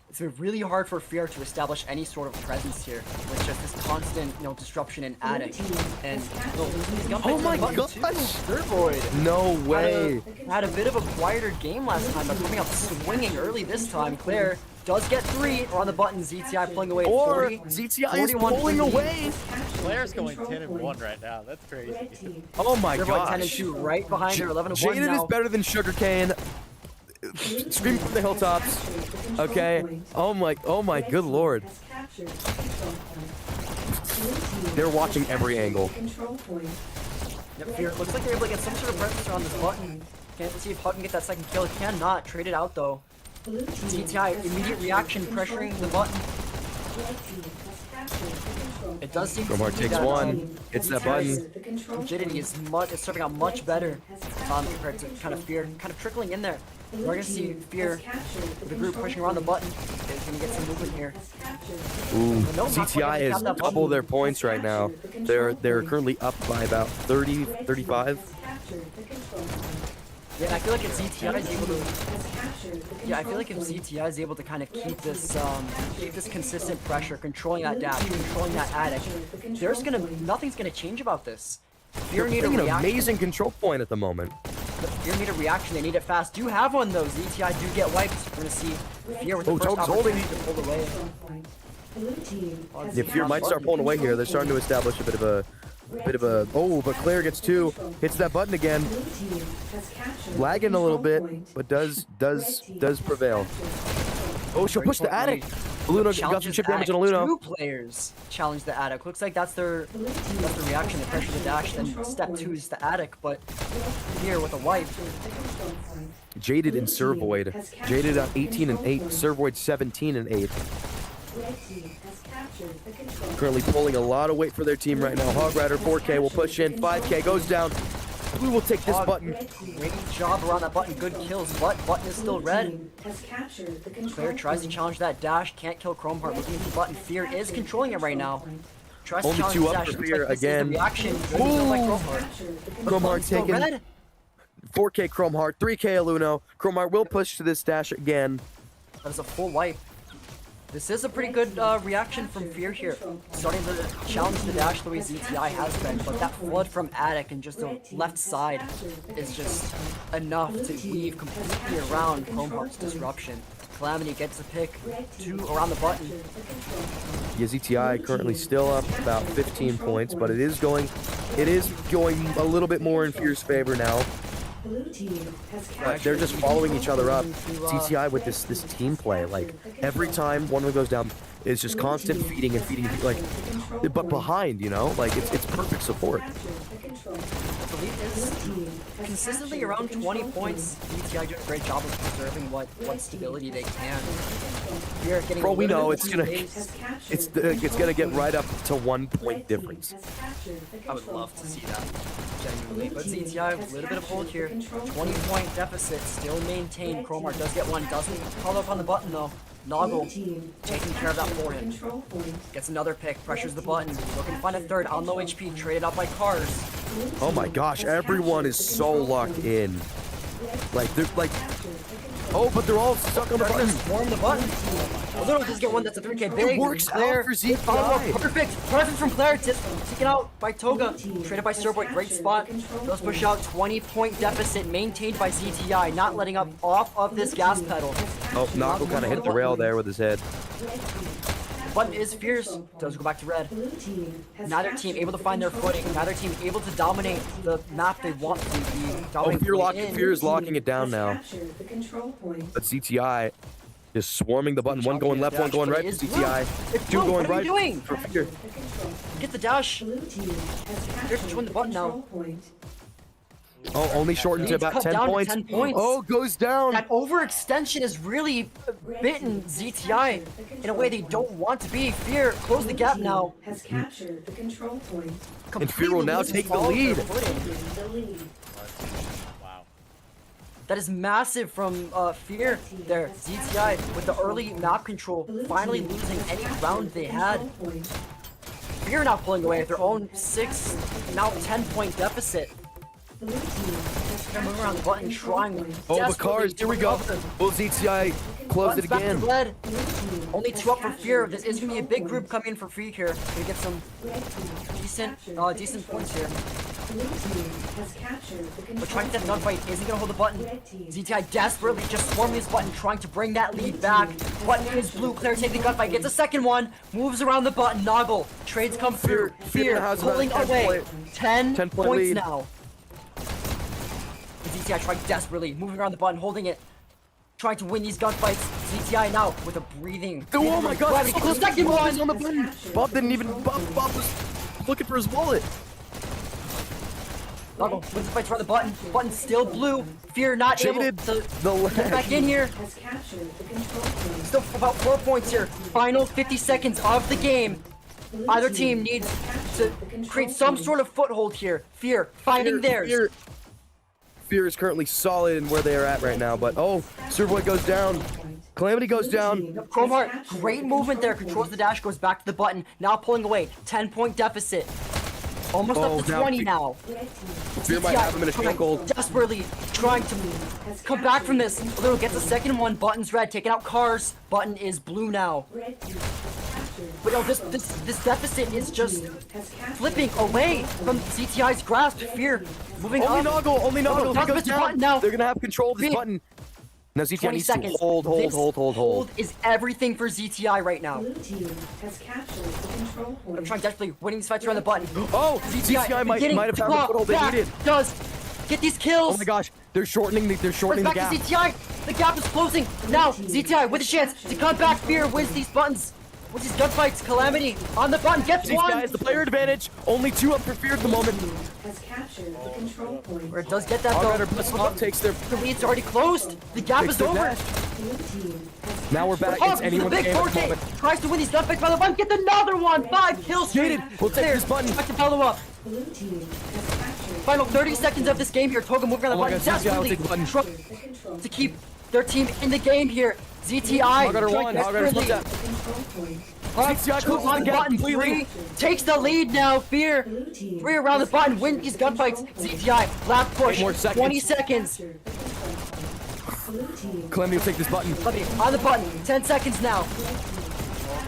It's been really hard for Fear to establish any sort of presence here with just this constant, disruption in attic. And Oh my gosh. Third No way. had a bit of a quieter game last time, but coming up swinging early this time. Claire does get 3. We're on the button. ZTI pulling away. Or 40, ZTI is 41 pulling for away. Player's going 10-1 right now. That's crazy. Red team. Oh my They're about 10 and gosh. 2 right behind her. 11 and 1 Jaded is now. better than Sugarcane. Scream from the hilltops. Okay. Oh my good lord. They're watching every angle. Yep, Fear looks like they're able to get some sort of presence around this button. Can't see if Hut can get that second kill. Cannot. Trade it out though. ZTI, immediate reaction, pressuring the button. It does seem Gromar to takes that, one. Hits that button. Rigidity is starting out much better compared to kind of Fear, kind of trickling in there. We're gonna see Fear, the group pushing around the button. Is gonna get some movement here. Ooh, No, not quite ZTI able to has have that double button. their points right now. They're currently up by about 30, 35. Yeah, and I feel like if ZTI is able to, I feel like if ZTI is able to kind of keep this consistent pressure, controlling that dash, controlling that attic, nothing's gonna change about this. Fear They're need a playing an reaction. amazing control point at the moment. Fear need a reaction. They need it fast. Do have one though. ZTI do get wiped. We're gonna see Fear with the first Toad's holding. opportunity to pull away. Yeah, Fear might start pulling away here. They're starting to establish a bit of a. Oh, but Claire gets 2. Hits that button again. Lagging a little bit, but does prevail. Oh, she'll push the attic. Luno got some Challenges chip damage attic. on Luno. 2 players challenge the attic. Looks like that's their reaction. They pressure the dash. Then step 2 is the attic. But here with a wipe. Jaded and Servoid. Jaded on 18 and 8. Servoid 17 and 8. Currently pulling a lot of weight for their team right now. Hog Rider 4K will push in. 5K goes down. Blue will take this button. Great job around that button. Good kills. But button is still red. Claire tries to challenge that dash. Can't kill Chromeheart. Looking at the button. Fear is controlling it right now. Tries Only to challenge 2 the up dash. for Looks Fear like this is the again. reaction. Good Ooh. kill by Chromeheart. Chromeheart Still taking red. 4K Chromeheart, 3K Aluno. Chromeheart will push to this dash again. That is a full wipe. This is a pretty good reaction from Fear here. Starting to challenge the dash the way ZTI has been, but that flood from Attic and just the left side is just enough to weave completely around Chromeheart's disruption. Calamity gets a pick 2 around the button. Yeah, ZTI currently still up about 15 points, but it is going a little bit more in Fear's favor now. They're just following each other up. ZTI with this team play, like every time one of them goes down, it's just constant feeding and feeding, like, but behind, you know, like it's perfect support. The lead is consistently around 20 points. ZTI doing a great job of preserving what stability they can. Fear getting. Bro, we know it's gonna get right up to 1 point difference. I would love to see that, genuinely. But ZTI, a little bit of hold here. 20-point deficit, still maintained. Chromeheart does get one, doesn't call up on the button though. Noggle taking care of that for him. Gets another pick, pressures the button. Looking to find a third on low HP, traded out by Cars. Oh my gosh, everyone is so locked in. Like, they're like, oh, but they're all stuck on the button. Swarm the button. Little does get one that's a 3K big. It works Claire out for ZTI. Perfect. Perfect from Claire. Taken out by Toga. Traded by Starboy. Great spot. Does push out. 20-point deficit maintained by ZTI. Not letting up off of this gas pedal. Oh, Noggle kind of hit the rail there with his head. Button is fierce. Does go back to red. Neither team able to find their footing. Neither team able to dominate the map they want to be. Oh, Fear is locking it down now. But ZTI is swarming the button. One going left, one going right. ZTI. Two going right. What are you doing? For Fear. Get the dash. Fear controlling the button now. Oh, only shortened to about 10 points. 10 points. Oh, goes down. That overextension is really bitten ZTI in a way they don't want to be. Fear, close the gap now. Has captured the control point. And Fear will now take the lead. Wow. That is massive from Fear there. ZTI with the early map control, finally losing any round they had. Fear now pulling away at their own 6, now 10-point deficit. They're moving around the button, trying. Oh, the cars, here we go. Will ZTI close it again? Red. Only 2 up for Fear. This is gonna be a big group coming in for Fear here. Gonna get some decent points here. But trying to get that gunfight isn't gonna hold the button. ZTI desperately just swarming this button, trying to bring that lead back. Button is blue. Claire taking the gunfight, gets a second one, moves around the button. Noggle trades come through. Fear pulling away. 10 points lead now. ZTI trying desperately, moving around the button, holding it, trying to win these gunfights. ZTI now with a breathing. Oh my god, the second one on the button. Bob didn't even, Bob was looking for his wallet. Noggle wins the fight around the button. Button still blue. Fear not Jaded able to the get back in here. Still about 4 points here. Final 50 seconds of the game. Either team needs to create some sort of foothold here. Fear finding theirs. Fear is currently solid in where they are at right now, but oh, Superboy goes down. Calamity goes down. Chromeheart, great movement there. Controls the dash, goes back to the button. Now pulling away. 10-point deficit. Almost up to 20 now. Fear might have him in a stronghold. Desperately trying to come back from this. Little gets a second one. Button's red, taking out Cars. Button is blue now. But no, this deficit is just flipping away from ZTI's grasp. Fear moving Only up. Only Noggle. He goes down. Now. They're gonna have control of this button. Now ZTI 20 needs seconds. to hold. Hold is everything for ZTI right now. Blue team has captured the control point. I'm trying desperately winning these fights around the button. Oh, ZTI might have found the foothold they needed. Does get these kills. Oh my gosh, they're shortening the back gap. to ZTI. The gap is closing. Now ZTI with a chance to come back. Fear wins these buttons. With these gunfights, Calamity on the button gets one. ZTI has the player advantage. Only 2 up for Fear at the moment. Has captured the control point. Where it does get that All though. right, plus Bob takes their. The lead's already closed. The gap Takes is their over. dash. Blue team has Now we're back. Oh, It's anyone's the big game at the 4K moment. tries to win these gunfights by the button. Gets another one. 5 kills. Jaded will take this button. Back to follow up. blue team has captured Final 30 seconds of this game here. Toga moving around the Oh my button. God, ZTI will Desperately take the button. the control to keep their team in the game here. ZTI Hog Rider one. Hog Rider split that. control point. ZTI closes the on gap button completely. 3 takes the lead now. Fear Blue team 3 around the button. Win these gunfights. ZTI last push. more seconds. 20 seconds. Blue team. Calamity will take this button. Let me on the button. 10 seconds now.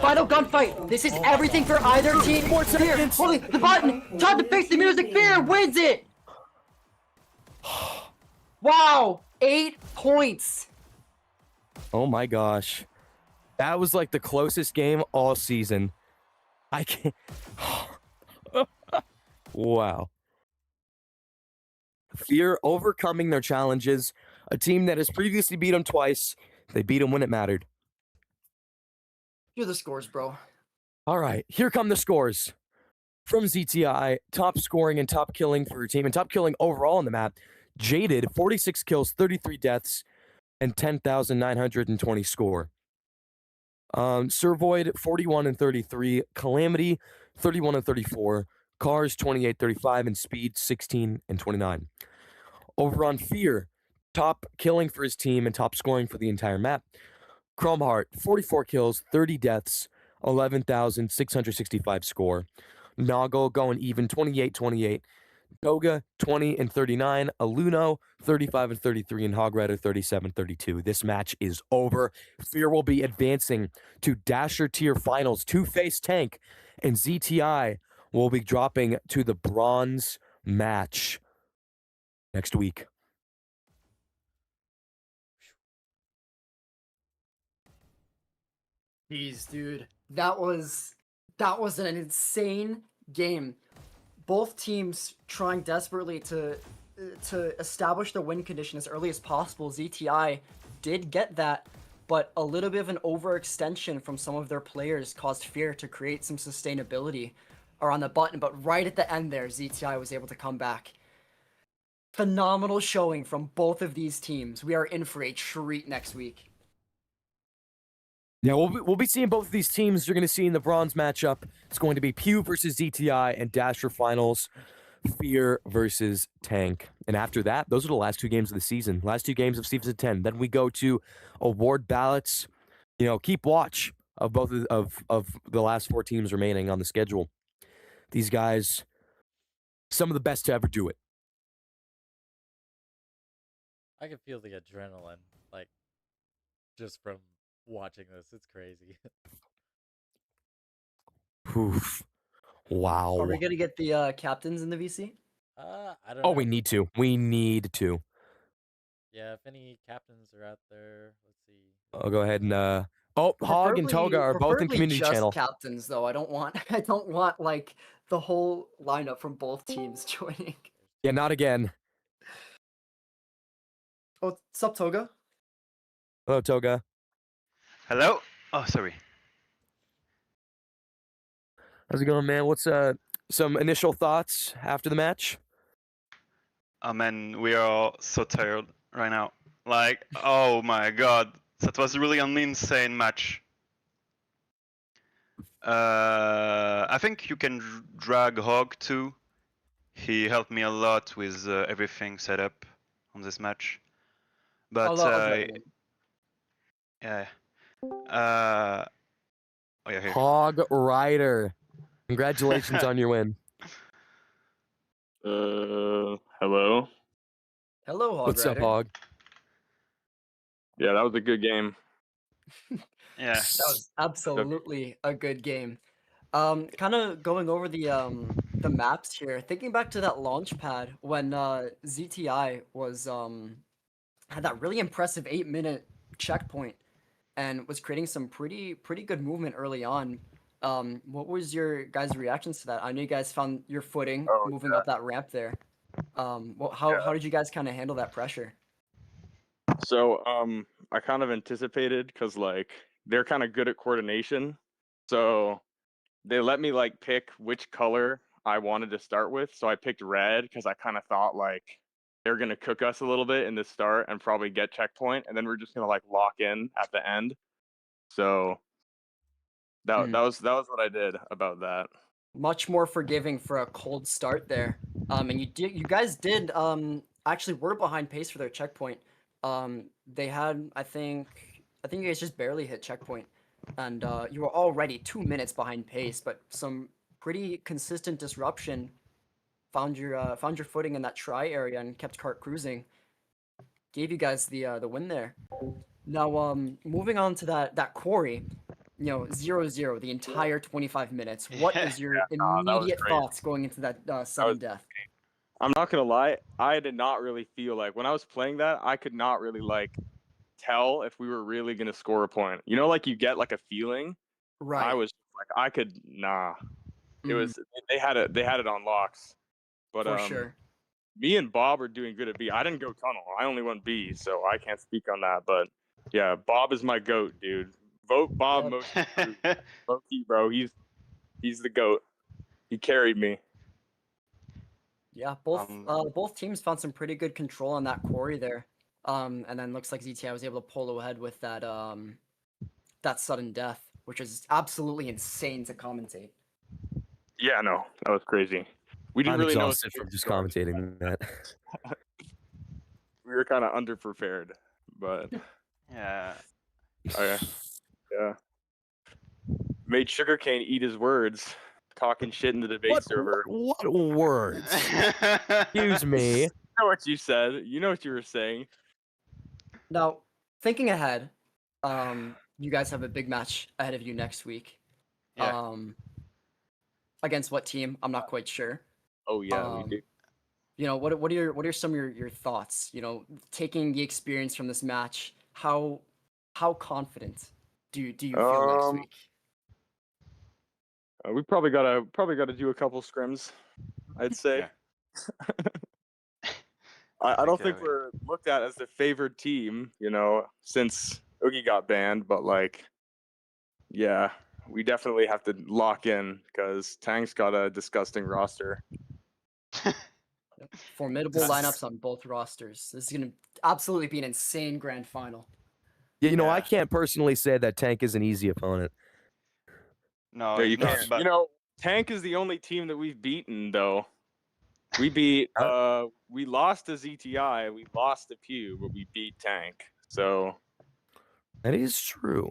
Final gunfight. This is everything for either team. 4 Fear, seconds. holding the button. Time to face the music. Fear wins it. Wow, 8 points. Oh my gosh. That was like the closest game all season. I can't. Wow. Fear overcoming their challenges. A team that has previously beat them twice. They beat them when it mattered. Here are the scores, bro. All right, here come the scores. From ZTI, top scoring and top killing for your team, and top killing overall on the map. Jaded, 46 kills, 33 deaths, and 10,920 score. Servoid, 41 and 33. Calamity, 31 and 34. Cars, 28, 35. And Speed, 16 and 29. Over on Fear, top killing for his team and top scoring for the entire map. Chromheart, 44 kills, 30 deaths, 11,665 score. Noggle going even, 28, 28. Toga, 20 and 39. Aluno, 35 and 33. And Hogrider, 37, 32. This match is over. Fear will be advancing to Dasher Tier Finals to face Tank. And ZTI will be dropping to the Bronze match next week. Jeez, dude. That was an insane game. Both teams trying desperately to establish the win condition as early as possible. ZTI did get that, but a little bit of an overextension from some of their players caused Fear to create some sustainability around the button, but right at the end there, ZTI was able to come back. Phenomenal showing from both of these teams. We are in for a treat next week. Yeah, we'll be seeing both of these teams. You're going to see in the bronze matchup. It's going to be Pew versus ZTI and Dasher Finals, Fear versus Tank. And after that, those are the last 2 games of the season. Last 2 games of Season 10. Then we go to award ballots. You know, keep watch of both of the last 4 teams remaining on the schedule. These guys, some of the best to ever do it. I can feel the adrenaline, like, just from watching this. It's crazy. Oof. Wow. Are we gonna get the captains in the VC? I don't Oh, know. we need to. We need to. Yeah, if any captains are out there, let's see. I'll go ahead and Hog and Toga are both in Preferably community just channel. captains, though. I don't want like the whole lineup from both teams joining. Yeah, not again. Oh, sup, Toga? Hello, Toga. Hello? Oh, sorry. How's it going, man? What's some initial thoughts after the match? Oh man, we are so tired right now. Like, oh my god, that was really an insane match. I think you can drag Hog too. He helped me a lot with everything set up on this match. But yeah. Oh yeah, here. Hog Rider. Congratulations on your win. Hello. Hello, Hog What's up, Rider. Hog? Yeah, that was a good game. Yeah. That was absolutely a good game. Kind of going over the maps here. Thinking back to that launch pad when ZTI was had that really impressive 8-minute checkpoint and was creating some pretty good movement early on. What was your guys' reactions to that? I know you guys found your footing moving up that ramp there. How did you guys kind of handle that pressure? So I kind of anticipated because like they're kind of good at coordination, so they let me like pick which color I wanted to start with. So I picked red because I kind of thought like they're gonna cook us a little bit in the start and probably get checkpoint, and then we're just gonna like lock in at the end. So that was what I did about that. Much more forgiving for a cold start there. And you guys did actually were behind pace for their checkpoint. They had I think you guys just barely hit checkpoint, and you were already 2 minutes behind pace, but some pretty consistent disruption found your footing in that try area and kept cart cruising. gave you guys the win there. Now, moving on to that quarry, 0-0 the entire 25 minutes. What is your that was immediate crazy. thoughts going into that sudden death? I'm not gonna lie, I did not really feel like when I was playing that, I could not really like tell if we were really gonna score a point. You know, like you get like a feeling. Right. I was like, I could nah. It Mhm, was they had it on locks. But for sure. me and Bob are doing good at B. I didn't go tunnel. I only went B, so I can't speak on that. But yeah, Bob is my goat, dude. Vote Bob Yep. most improved. Low-key, bro. He's the goat. He carried me. Yeah, both teams found some pretty good control on that quarry there. And then looks like ZTI was able to pull ahead with that sudden death, which is absolutely insane to commentate. Yeah, no, that was crazy. We didn't I'm really know exhausted from just commentating that. we were kind of underprepared, but Yeah. okay, yeah. Made Sugarcane eat his words, talking shit in the debate server. What words? Excuse me. You know what you said. You know what you were saying. Now, thinking ahead, you guys have a big match ahead of you next week. Yeah. Against what team? I'm not quite sure. Oh yeah, we do. What are some of your thoughts? Taking the experience from this match, how confident do you feel next week? We probably gotta do a couple scrims, I'd say. Yeah. I don't think Okay, we're looked at as the favored team, since Oogie got banned, but like, yeah, we definitely have to lock in because Tank's got a disgusting roster. Formidable lineups on both rosters. This is going to absolutely be an insane grand final. Yeah, I Yeah. can't personally say that Tank is an easy opponent. No, Yeah, you no, can't. but Tank is the only team that we've beaten, though. We beat. We lost to ZTI. We lost to Pew, but we beat Tank. So That is true.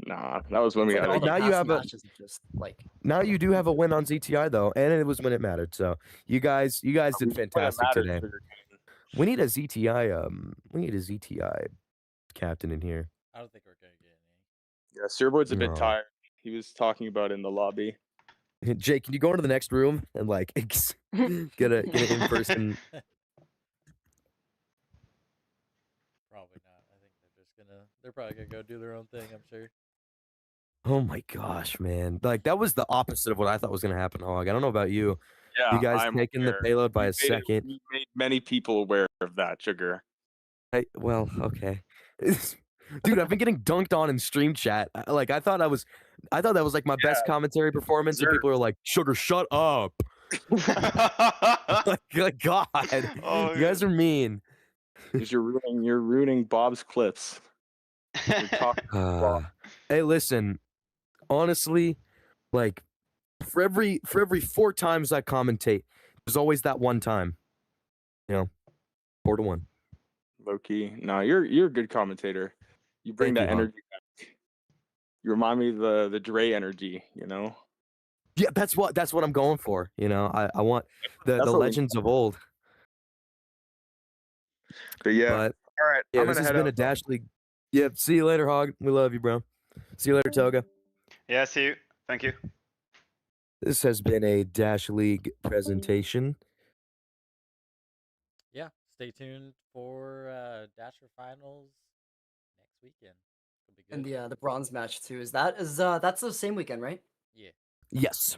nah, that was when we It's like had. all the now you past have a- matches are just like Now you do have a win on ZTI though, and it was when it mattered. So you guys did fantastic today. We need a ZTI captain in here. I don't think we're gonna get any. Yeah, Sirboyd's a bit No. tired. He was talking about it in the lobby. Jake, can you go into the next room and like get an in-person? Probably not. I think they're probably gonna go do their own thing. I'm sure. Oh my gosh, man! Like that was the opposite of what I thought was gonna happen, Hog. I don't know about you. Yeah, You guys I'm taking the aware. payload by a We second. made many people aware of that, Sugar. Well, okay. Dude, I've been getting dunked on in stream chat. Like I thought that was like my best commentary performance, and people are like, "Sugar, shut up!" Like, God, Oh, you guys are mean. Because you're ruining Bob's clips. You're talking Hey, listen. Honestly, like for every 4 times I commentate, there's always that one time. 4-1. low key. No, you're a good commentator. You bring Thank that you, Hog. energy back. You remind me of the Dre energy, Yeah, that's what I'm going for. I want the That's what we- legends of old. But yeah. But All right. yeah, I'm this gonna has head been out. a Dash League. Yep. See you later, Hog. We love you, bro. See you later, Toga. yeah, see you. Thank you. This has been a Dash League presentation. Yeah. Stay tuned for Dasher finals next weekend. It'll be good. and the bronze match too. That's the same weekend, right? Yeah. Yes.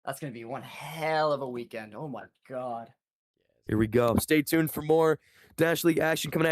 That's gonna be one hell of a weekend. Oh my god. Here we go. Stay tuned for more Dash League action coming at you.